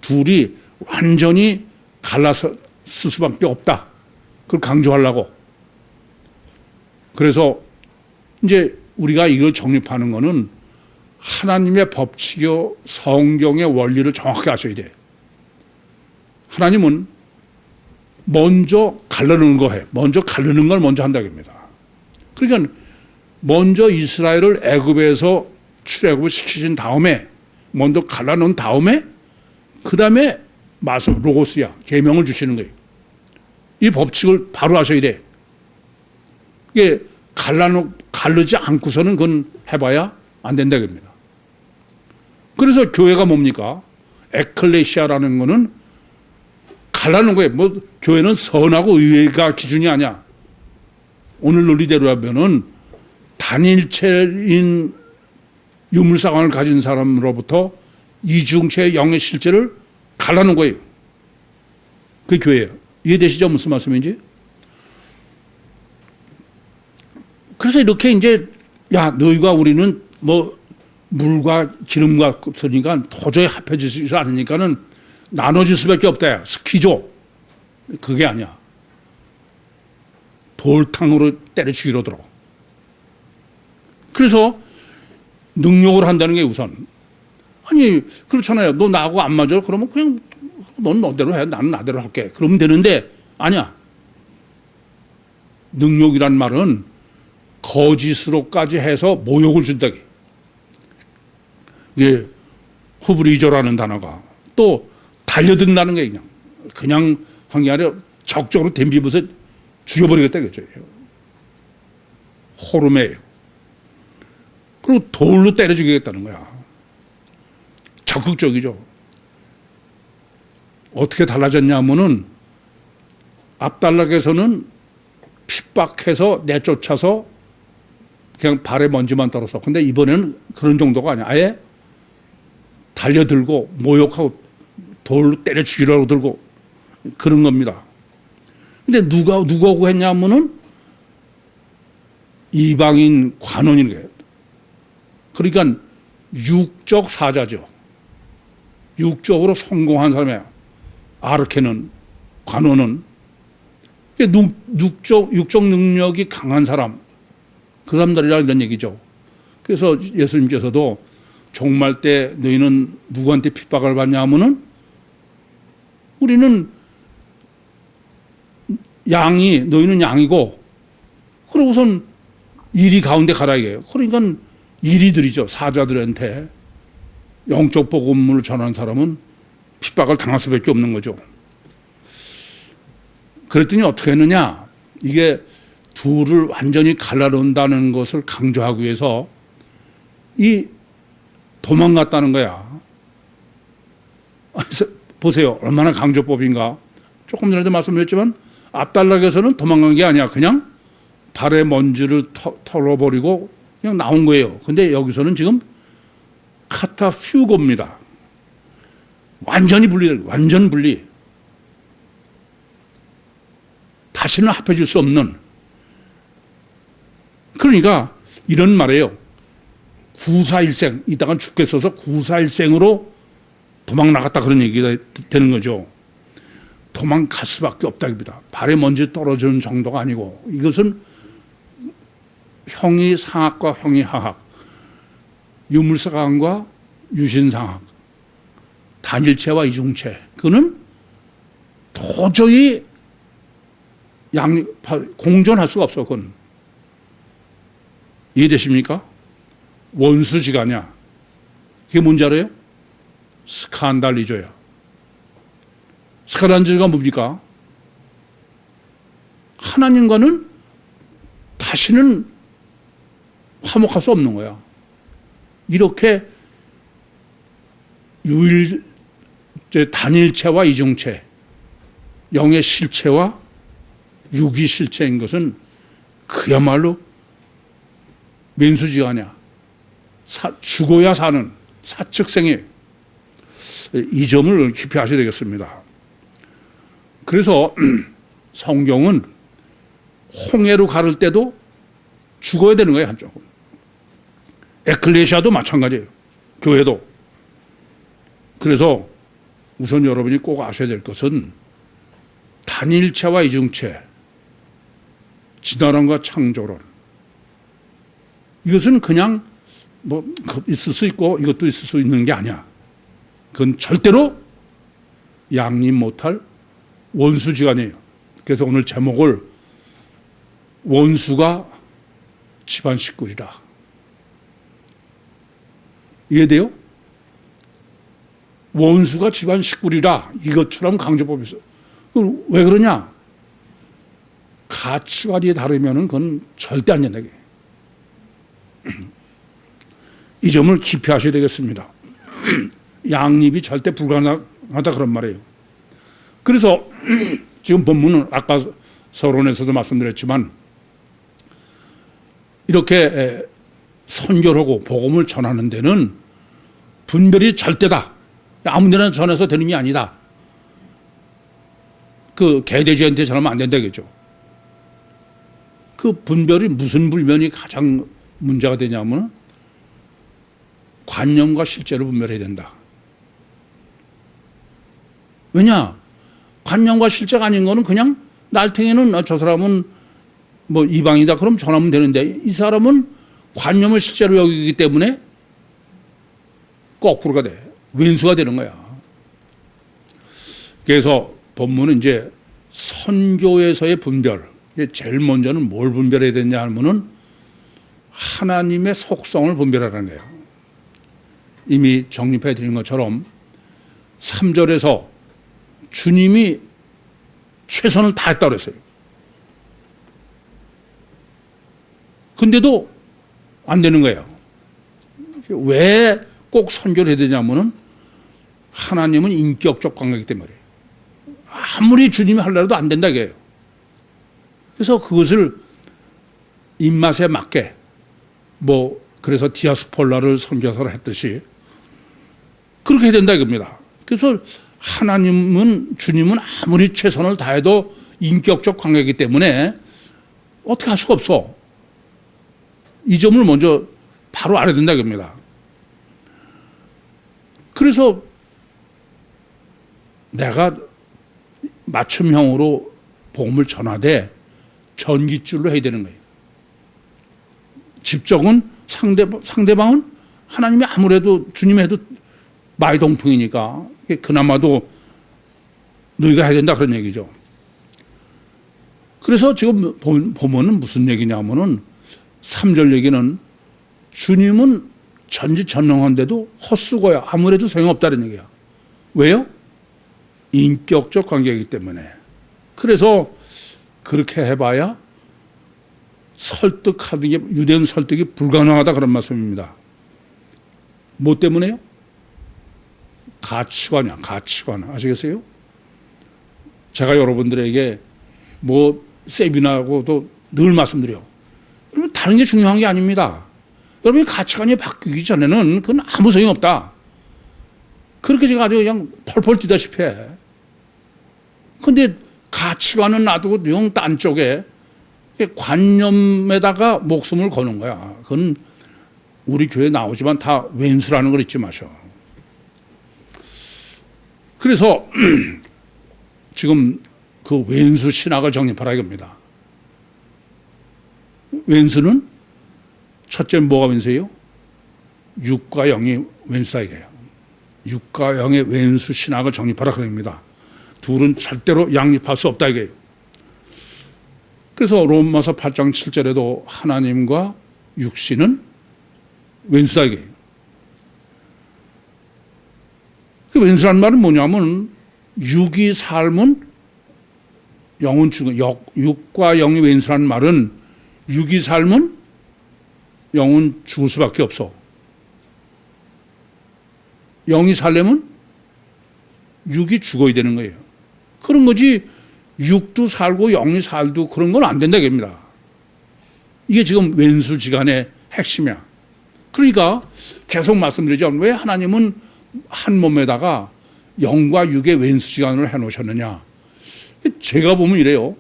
둘이 완전히 갈라서 쓸 수밖에 없다. 그걸 강조하려고. 그래서 이제 우리가 이걸 정립하는 거는 하나님의 법칙이요, 성경의 원리를 정확하게 아셔야 돼. 하나님은 먼저 가르는 거 해. 먼저 가르는 걸 먼저 한다고 합니다. 그러니까 먼저 이스라엘을 애굽에서 출애굽을 시키신 다음에, 먼저 갈라놓은 다음에, 그 다음에 로고스야, 계명을 주시는 거예요. 이 법칙을 바로 아셔야 돼. 이게 가르지 않고서는 그건 해봐야 안 된다고 합니다. 그래서 교회가 뭡니까? 에클레시아라는 거는 갈라놓은 거예요. 뭐 교회는 선하고 의가 기준이 아니야. 오늘 논리대로 하면은 단일체인 유물상황을 가진 사람으로부터 이중체의 영의 실제를 갈라놓은 거예요. 그게 교회예요. 이해되시죠? 무슨 말씀인지? 그래서 이렇게 이제, 야, 너희가 우리는 뭐 물과 기름과 없으니까 도저히 합해지지 않으니까는 나눠질 수밖에 없다. 스키죠. 그게 아니야. 돌탕으로 때려 죽이려 들어. 그래서 능욕을 한다는 게 우선. 아니, 그렇잖아요. 너 나하고 안 맞아? 그러면 그냥 넌 너대로 해. 나는 나대로 할게. 그러면 되는데, 아니야. 능욕이란 말은 거짓으로까지 해서 모욕을 준다. 이게 후브리조라는 단어가 또 달려든다는 게 그냥 한 게 아니라 적극적으로 덤비면서 죽여버리겠다 그죠. 호르메예요. 그리고 돌로 때려 죽이겠다는 거야. 적극적이죠. 어떻게 달라졌냐면은 앞달락에서는 핍박해서 내쫓아서 그냥 발에 먼지만 떨어서. 근데 이번에는 그런 정도가 아니야. 아예 달려들고 모욕하고 돌로 때려 죽이려고 들고 그런 겁니다. 근데 누구하고 했냐면은 이방인 관원인 거예요. 그러니까 육적 사자죠. 육적으로 성공한 사람이에요. 아르케는, 관원은. 육적 능력이 강한 사람, 그 사람들이라 이런 얘기죠. 그래서 예수님께서도 종말 때 너희는 누구한테 핍박을 받냐 하면은 우리는 너희는 양이고, 그러고선 이리 가운데 가라 이게요. 그러니까 이리들이죠. 사자들한테 영적 복음을 전하는 사람은 핍박을 당할 수밖에 없는 거죠. 그랬더니 어떻게 했느냐? 이게 둘을 완전히 갈라놓는다는 것을 강조하기 위해서 도망갔다는 거야. 보세요. 얼마나 강조법인가. 조금 전에도 말씀드렸지만 앞달락에서는 도망간 게 아니야. 그냥 발에 먼지를 털어버리고 그냥 나온 거예요. 근데 여기서는 지금 카타퓨고입니다. 완전히 완전 분리. 다시는 합해질 수 없는. 그러니까 이런 말이에요. 구사일생, 이따가 죽겠어서 구사일생으로 도망 나갔다 그런 얘기가 되는 거죠. 도망갈 수밖에 없다입니다. 발에 먼지 떨어지는 정도가 아니고, 이것은 형이 상학과 형이 하학, 유물사강과 유신상학, 단일체와 이중체, 그거는 도저히 공존할 수가 없어. 그건 이해되십니까? 원수지간이야. 그게 뭔지 알아요? 스칸달리조야. 스칸달리조가 뭡니까? 하나님과는 다시는 화목할 수 없는 거야. 이렇게 단일체와 이중체, 영의 실체와 육이 실체인 것은 그야말로 맨수지간이야. 죽어야 사는 사측생이에요. 이 점을 깊이 아셔야 되겠습니다. 그래서 성경은 홍해로 가를 때도 죽어야 되는 거예요, 한쪽은. 에클레시아도 마찬가지예요. 교회도. 그래서 우선 여러분이 꼭 아셔야 될 것은 단일체와 이중체, 진화론과 창조론. 이것은 그냥 있을 수 있고 이것도 있을 수 있는 게 아니야. 그건 절대로 양립 못할 원수지간이에요. 그래서 오늘 제목을 원수가 집안 식구리라. 이해돼요? 원수가 집안 식구리라. 이것처럼 강조법이 있어요. 왜 그러냐? 가치관이 다르면은 그건 절대 안 된다. 이 점을 깊이 하셔야 되겠습니다. 양립이 절대 불가능하다 그런 말이에요. 그래서 지금 본문은 아까 서론에서도 말씀드렸지만 이렇게 선교를 하고 복음을 전하는 데는 분별이 절대다. 아무 데나 전해서 되는 게 아니다. 그 개돼지한테 전하면 안 된다겠죠. 그 분별이 무슨 불면이 가장 문제가 되냐면 관념과 실제로 분별해야 된다. 왜냐? 관념과 실제가 아닌 거는 그냥 날탱이는 저 사람은 이방이다 그럼 전하면 되는데 이 사람은 관념을 실제로 여기기 때문에 거꾸로가 돼. 왼수가 되는 거야. 그래서 본문은 이제 선교에서의 분별. 제일 먼저는 뭘 분별해야 되냐 하면은 하나님의 속성을 분별하라는 거예요. 이미 정립해 드린 것처럼 3절에서 주님이 최선을 다했다고 그랬어요. 근데도 안 되는 거예요. 왜 꼭 선교를 해야 되냐면은 하나님은 인격적 관계이기 때문에 아무리 주님이 하려도 안 된다 이게요. 그래서 그것을 입맛에 맞게 그래서 디아스폴라를 선교사를 했듯이 그렇게 해야 된다 이겁니다. 그래서 주님은 아무리 최선을 다해도 인격적 관계이기 때문에 어떻게 할 수가 없어. 이 점을 먼저 바로 알아야 된다 겁니다. 그래서 내가 맞춤형으로 복음을 전하되 전깃줄로 해야 되는 거예요. 직접은 상대방은 하나님이 아무래도 주님이 해도 마이동풍이니까 그나마도 너희가 해야 된다 그런 얘기죠. 그래서 지금 보면은 무슨 얘기냐면은 3절 얘기는 주님은 전지전능한데도 헛수고야. 아무래도 소용없다는 얘기야. 왜요? 인격적 관계이기 때문에. 그래서 그렇게 해봐야 설득하는 게 유대인 설득이 불가능하다 그런 말씀입니다. 뭐 때문에요? 가치관이야. 가치관. 아시겠어요? 제가 여러분들에게 뭐 세미나하고도 늘 말씀드려요. 여러분 다른 게 중요한 게 아닙니다. 여러분이 가치관이 바뀌기 전에는 그건 아무 소용이 없다. 그렇게 제가 아주 그냥 펄펄 뛰다시피 해. 근데 가치관은 놔두고 영 딴 쪽에 관념에다가 목숨을 거는 거야. 그건 우리 교회 나오지만 다 왼수라는 걸 잊지 마셔. 그래서 지금 그 왼수 신학을 정립하라 이겁니다. 왼수는 첫째 뭐가 왼수예요? 육과 영이 왼수다 이거예요. 육과 영의 왼수 신학을 정립하라 그럽니다. 둘은 절대로 양립할 수 없다 이거예요. 그래서 로마서 8장 7절에도 하나님과 육신은 왼수다 이거예요. 그 왼수라는 말은 뭐냐면 육이 삶은 영은 죽은 육과 영이 왼수라는 말은 육이 삶은 영은 죽을 수밖에 없어. 영이 살려면 육이 죽어야 되는 거예요. 그런 거지 육도 살고 영이 살도 그런 건 안 된다 이겁니다. 이게 지금 왼수지간의 핵심이야. 그러니까 계속 말씀드리죠. 왜 하나님은 한 몸에다가 영과 육의 왼수지간을 해놓으셨느냐. 제가 보면 이래요.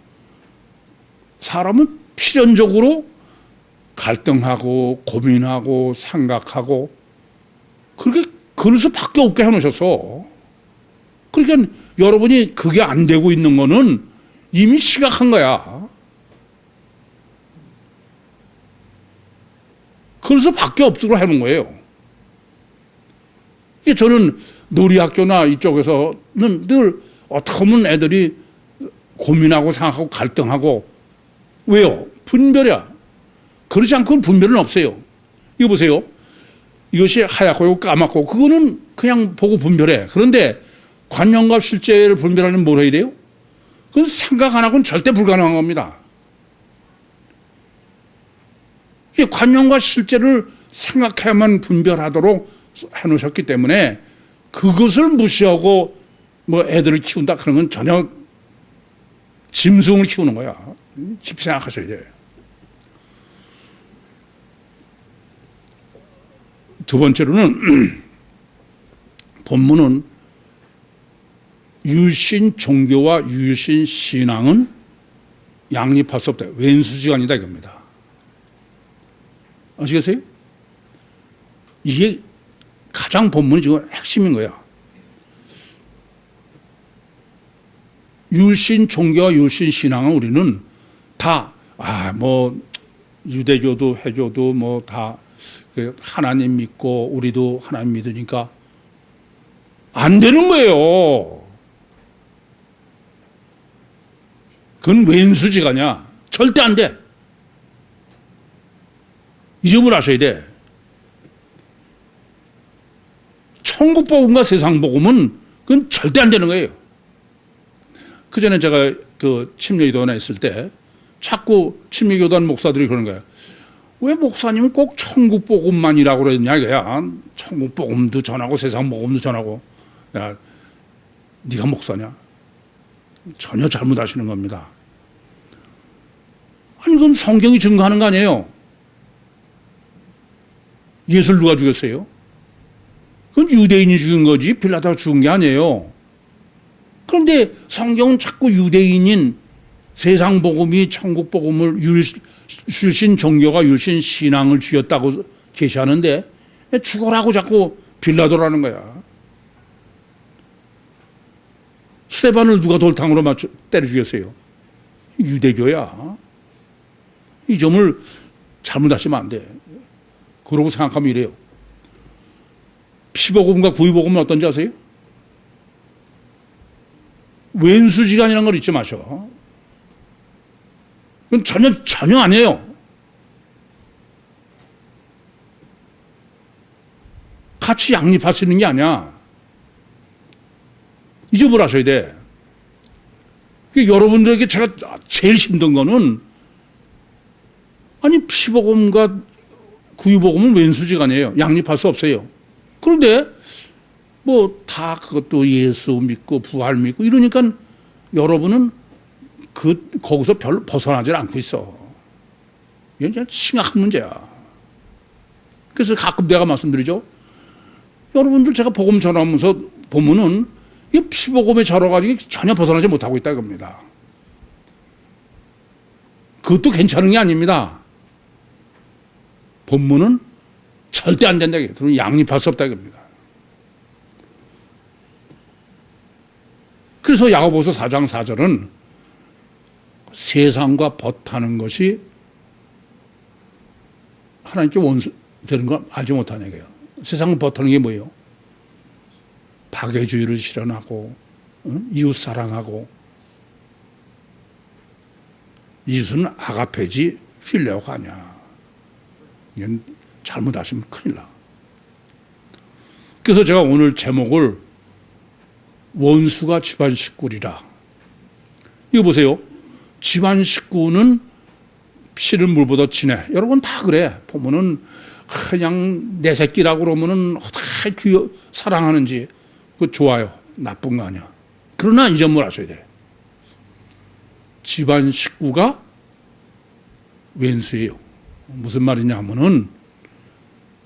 사람은 필연적으로 갈등하고 고민하고 생각하고 그렇게 그럴 수밖에 없게 해놓으셨어. 그러니까 여러분이 그게 안 되고 있는 거는 이미 시각한 거야. 그럴 수밖에 없도록 해놓은 거예요. 저는 놀이학교나 이쪽에서는 늘 어떻게 보면 애들이 고민하고 생각하고 갈등하고 왜요? 분별이야. 그러지 않고는 분별은 없어요. 이거 보세요. 이것이 하얗고 까맣고 그거는 그냥 보고 분별해. 그런데 관념과 실제를 분별하려면 뭘 해야 돼요? 그건 생각 안 하고는 절대 불가능한 겁니다. 관념과 실제를 생각해야만 분별하도록 해놓으셨기 때문에 그것을 무시하고 뭐 애들을 키운다 그런 건 전혀 짐승을 키우는 거야. 깊이 생각하셔야 돼요. 두 번째로는 본문은 유신 종교와 유신 신앙은 양립할 수 없다. 왼수지간이다 이겁니다. 아시겠어요? 이게 가장 본문이 지금 핵심인 거야. 유신 종교와 유신 신앙은 우리는 다 유대교도 해교도 뭐 다 하나님 믿고 우리도 하나님 믿으니까 안 되는 거예요. 그건 왼수지간이야. 절대 안 돼. 이 점을 아셔야 돼. 천국복음과 세상복음은 그건 절대 안 되는 거예요. 그 전에 제가 그 침례교단에 있을 때 자꾸 침례교단 목사들이 그러는 거예요. 왜 목사님은 꼭 천국복음만이라고 그러냐 이거야. 천국복음도 전하고 세상복음도 전하고. 야, 네가 목사냐? 전혀 잘못하시는 겁니다. 아니 그건 성경이 증거하는 거 아니에요. 예수를 누가 죽였어요? 그건 유대인이 죽인 거지 빌라도가 죽은 게 아니에요. 그런데 성경은 자꾸 유대인인 세상복음이 천국복음을 유신 종교가 유신 신앙을 죽였다고 계시하는데 죽어라고 자꾸 빌라도라는 거야. 스테반을 누가 돌탕으로 때려 죽였어요? 유대교야. 이 점을 잘못하시면 안 돼. 그러고 생각하면 이래요. 피복음과 구이복음은 어떤지 아세요? 왼수지간이라는 걸 잊지 마셔. 그건 전혀 아니에요. 같이 양립할 수 있는 게 아니야. 이 점을 아셔야 돼. 여러분들에게 제가 제일 힘든 거는, 아니, 피복음과 구유복음은 왼수지간이에요. 양립할 수 없어요. 그런데 뭐 다 그것도 예수 믿고 부활 믿고 이러니까 여러분은 거기서 별로 벗어나질 않고 있어. 이건 그냥 심각한 문제야. 그래서 가끔 내가 말씀드리죠. 여러분들 제가 복음 전하면서 보면은 이 피복음에 절어가지고 전혀 벗어나지 못하고 있다 이겁니다. 그것도 괜찮은 게 아닙니다. 본문은 절대 안 된다. 그러면 양립할 수 없다 이겁니다. 그래서 야고보서 4장 4절은 세상과 벗하는 것이 하나님께 원수 되는 걸 알지 못하는 얘기예요. 세상을 벗하는 게 뭐예요? 박애주의를 실현하고, 이웃 사랑하고, 이웃은 아가페지 필레오가 아니야. 이건 잘못하시면 큰일 나. 그래서 제가 오늘 제목을 원수가 집안 식구리라. 이거 보세요. 집안 식구는 피를 물보다 진해. 여러분 다 그래. 보면은 그냥 내 새끼라고 그러면은 어떻게 사랑하는지 그거 좋아요. 나쁜 거 아니야. 그러나 이 점을 아셔야 돼. 집안 식구가 왼수예요. 무슨 말이냐 하면은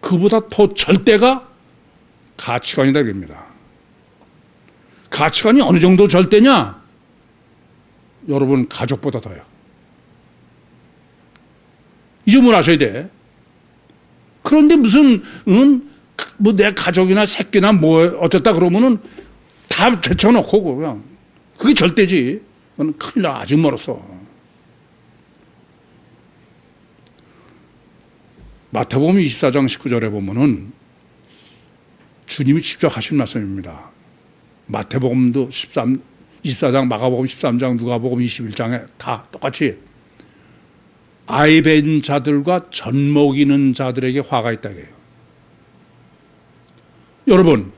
그보다 더 절대가 가치관이다 이겁니다. 가치관이 어느 정도 절대냐? 여러분 가족보다 더요. 이 점을 아셔야 돼. 그런데 무슨 뭐 내 가족이나 새끼나 뭐 어쨌다 그러면은 다 제쳐놓고 그냥 그게 절대지. 그건 큰일 나. 아직 멀었어. 마태복음 24장 19절에 보면은 주님이 직접 하신 말씀입니다. 마태복음도 24장, 마가복음 13장, 누가복음 21장에 다 똑같이 아이 벤 자들과 젖 먹이는 자들에게 화가 있다 해요. 여러분,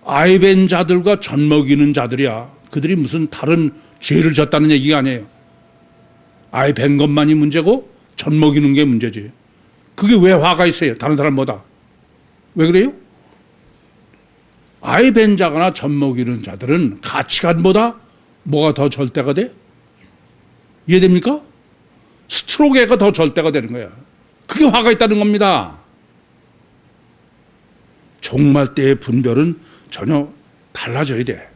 아이 벤 자들과 젖 먹이는 자들이야. 그들이 무슨 다른 죄를 졌다는 얘기가 아니에요. 아이 벤 것만이 문제고 젖 먹이는 게 문제지. 그게 왜 화가 있어요? 다른 사람보다. 왜 그래요? 아이 벤 자거나 젖 먹이는 자들은 가치관보다 뭐가 더 절대가 돼? 이해됩니까? 스트로게가 더 절대가 되는 거야. 그게 화가 있다는 겁니다. 종말 때의 분별은 전혀 달라져야 돼.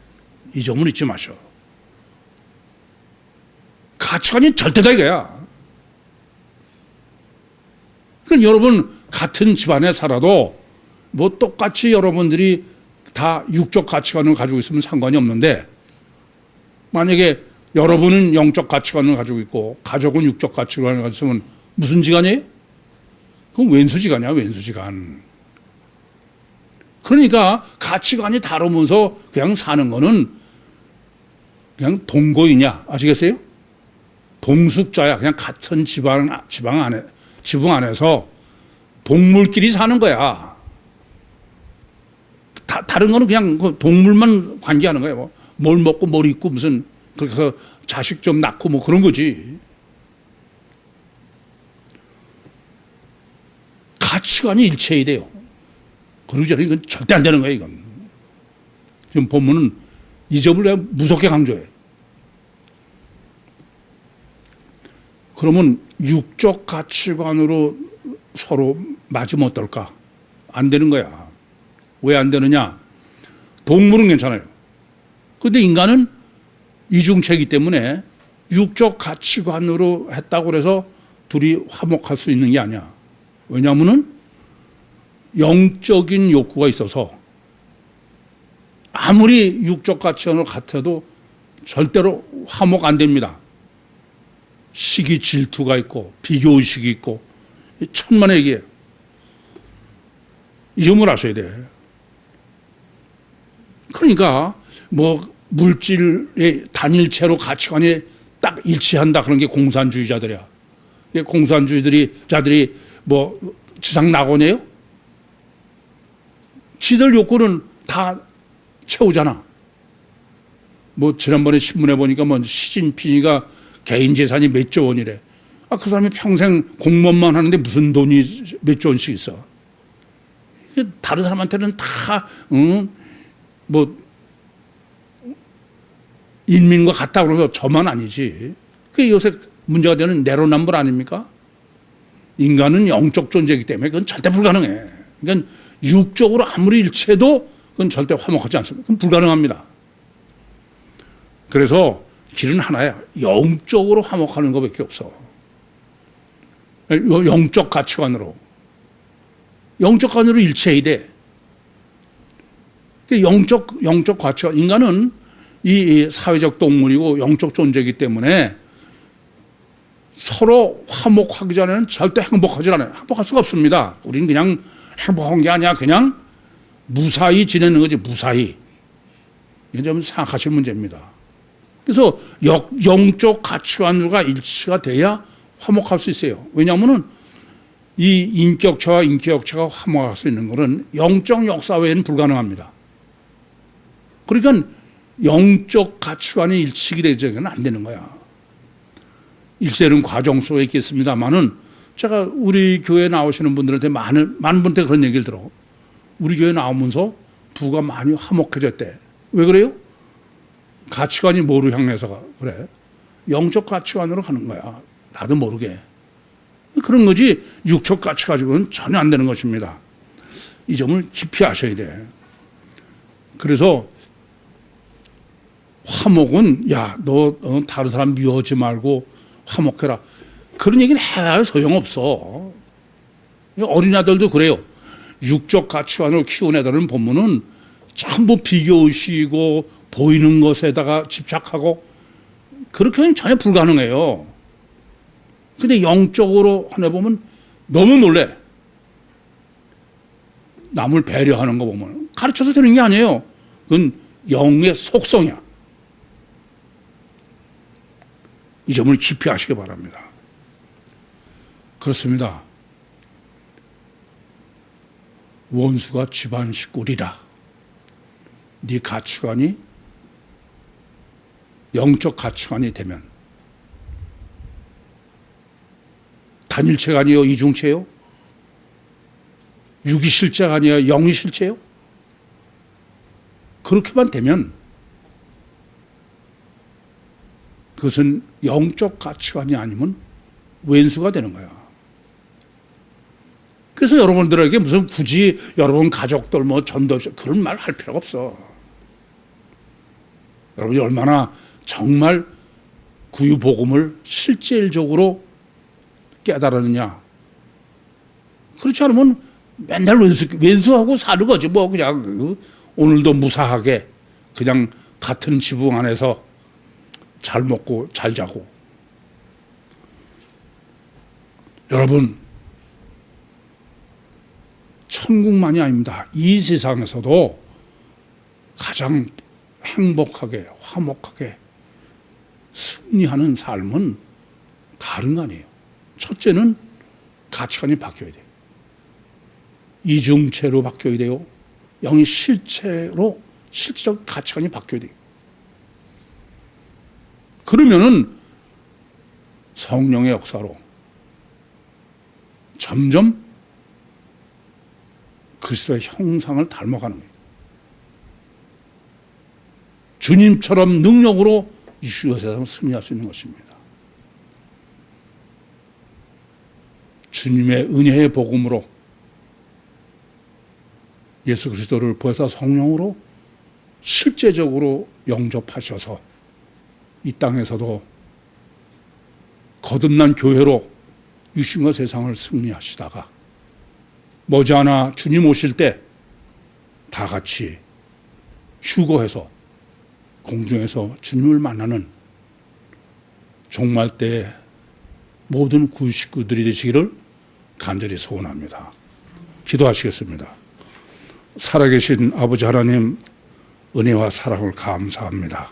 이 점은 잊지 마셔. 가치관이 절대다 이거야. 그럼 여러분 같은 집안에 살아도 뭐 똑같이 여러분들이 다 육적 가치관을 가지고 있으면 상관이 없는데 만약에 여러분은 영적 가치관을 가지고 있고 가족은 육적 가치관을 가지고 있으면 무슨 지간이에요? 그건 왼수지간이야, 왼수지간. 그러니까 가치관이 다르면서 그냥 사는 거는 그냥 동거이냐, 아시겠어요? 동숙자야. 그냥 같은 지붕 안에서 동물끼리 사는 거야. 다른 거는 그냥 동물만 관계하는 거예요. 뭐 뭘 먹고 뭘 입고 무슨 그렇게 해서 자식 좀 낳고 뭐 그런 거지. 가치관이 일체해야 돼요. 그러기 전에 이건 절대 안 되는 거예요, 이건. 지금 보면은 이 점을 내가 무섭게 강조해. 그러면 육적 가치관으로 서로 맞으면 어떨까? 안 되는 거야. 왜 안 되느냐? 동물은 괜찮아요. 그런데 인간은 이중체이기 때문에 육적 가치관으로 했다고 해서 둘이 화목할 수 있는 게 아니야. 왜냐하면은 영적인 욕구가 있어서 아무리 육적 가치관으로 같아도 절대로 화목 안 됩니다. 시기 질투가 있고 비교의식이 있고 천만의 얘기예요. 이 점을 아셔야 돼. 그러니까 뭐 물질의 단일체로 가치관이 딱 일치한다 그런 게 공산주의자들이야. 공산주의자들이 뭐 지상 낙원이에요? 지들 욕구는 다 채우잖아. 뭐 지난번에 신문에 보니까 뭐 시진핑이가 개인 재산이 몇 조 원이래. 아, 그 사람이 평생 공무원만 하는데 무슨 돈이 몇 조 원씩 있어. 다른 사람한테는 다 뭐 인민과 같다 그러면서 저만 아니지. 그게 요새 문제가 되는 내로남불 아닙니까? 인간은 영적 존재이기 때문에 그건 절대 불가능해. 그러니까 육적으로 아무리 일체도 그건 절대 화목하지 않습니다. 그건 불가능합니다. 그래서 길은 하나야. 영적으로 화목하는 것밖에 없어. 영적 가치관으로. 영적 가치관으로 일체해야 돼. 영적 가치관. 인간은 이 사회적 동물이고 영적 존재이기 때문에 서로 화목하기 전에는 절대 행복하지 않아요. 행복할 수가 없습니다. 우리는 그냥 행복한 게 아니야. 그냥 무사히 지내는 거지. 무사히. 이건 좀 생각하실 문제입니다. 그래서 영적 가치관과 일치가 돼야 화목할 수 있어요. 왜냐하면 이 인격체와 인격체가 화목할 수 있는 것은 영적 역사 외에는 불가능합니다. 그러니까 영적 가치관이 일치가 되지는 안 되는 거야. 일체는 과정 속에 있겠습니다만은 제가 우리 교회 나오시는 분들한테 많은 분한테 그런 얘기를 들어. 우리 교회 나오면서 부가 많이 화목해졌대. 왜 그래요? 가치관이 뭐로 향해서가 그래? 영적 가치관으로 가는 거야. 나도 모르게. 그런 거지 육적 가치 가지고는 전혀 안 되는 것입니다. 이 점을 깊이 아셔야 돼. 그래서 화목은 야, 너 다른 사람 미워하지 말고 화목해라. 그런 얘기는 해야 소용없어. 어린아들도 그래요. 육적 가치관을 키운 애들은 보면은 전부 비교의식이고 보이는 것에다가 집착하고 그렇게는 전혀 불가능해요. 근데 영적으로 하나 보면 너무 놀래. 남을 배려하는 거 보면 가르쳐서 되는 게 아니에요. 그건 영의 속성이야. 이 점을 깊이 아시기 바랍니다. 그렇습니다. 원수가 집안 식구리라. 네 가치관이 영적 가치관이 되면 단일체가 아니에요? 이중체요? 육이 실체가 아니에요? 영이 실체요? 그렇게만 되면 그것은 영적 가치관이 아니면 왼수가 되는 거야. 그래서 여러분들에게 무슨 굳이 여러분 가족들 뭐 전도 그런 말 할 필요가 없어. 여러분이 얼마나 정말 구유복음을 실질적으로 깨달았느냐. 그렇지 않으면 맨날 왼수하고 사는 거지. 뭐 그냥 오늘도 무사하게 그냥 같은 지붕 안에서 잘 먹고 잘 자고. 여러분, 천국만이 아닙니다. 이 세상에서도 가장 행복하게 화목하게 승리하는 삶은 다른 거 아니에요. 첫째는 가치관이 바뀌어야 돼요. 이중체로 바뀌어야 돼요. 영이 실체로 실질적 가치관이 바뀌어야 돼요. 그러면은 성령의 역사로 점점 그리스도의 형상을 닮아가는 거예요. 주님처럼 능력으로 이 세상을 승리할 수 있는 것입니다. 주님의 은혜의 복음으로 예수 그리스도를 보혜사 성령으로 실제적으로 영접하셔서 이 땅에서도 거듭난 교회로 유신과 세상을 승리하시다가 머지않아 주님 오실 때 다 같이 휴거해서 공중에서 주님을 만나는 종말 때 모든 구 식구들이 되시기를 간절히 소원합니다. 기도하시겠습니다. 살아계신 아버지 하나님, 은혜와 사랑을 감사합니다.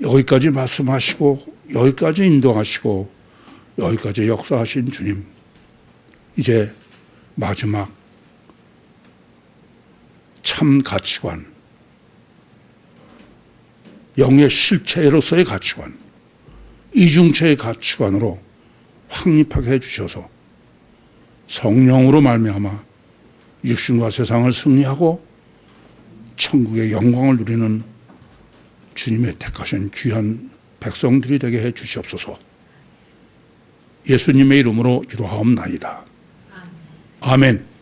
여기까지 말씀하시고 여기까지 인도하시고 여기까지 역사하신 주님, 이제 마지막 참 가치관, 영의 실체로서의 가치관, 이중체의 가치관으로 확립하게 해주셔서 성령으로 말미암아 육신과 세상을 승리하고 천국의 영광을 누리는 주님의 택하신 귀한 백성들이 되게 해 주시옵소서. 예수님의 이름으로 기도하옵나이다. 아멘.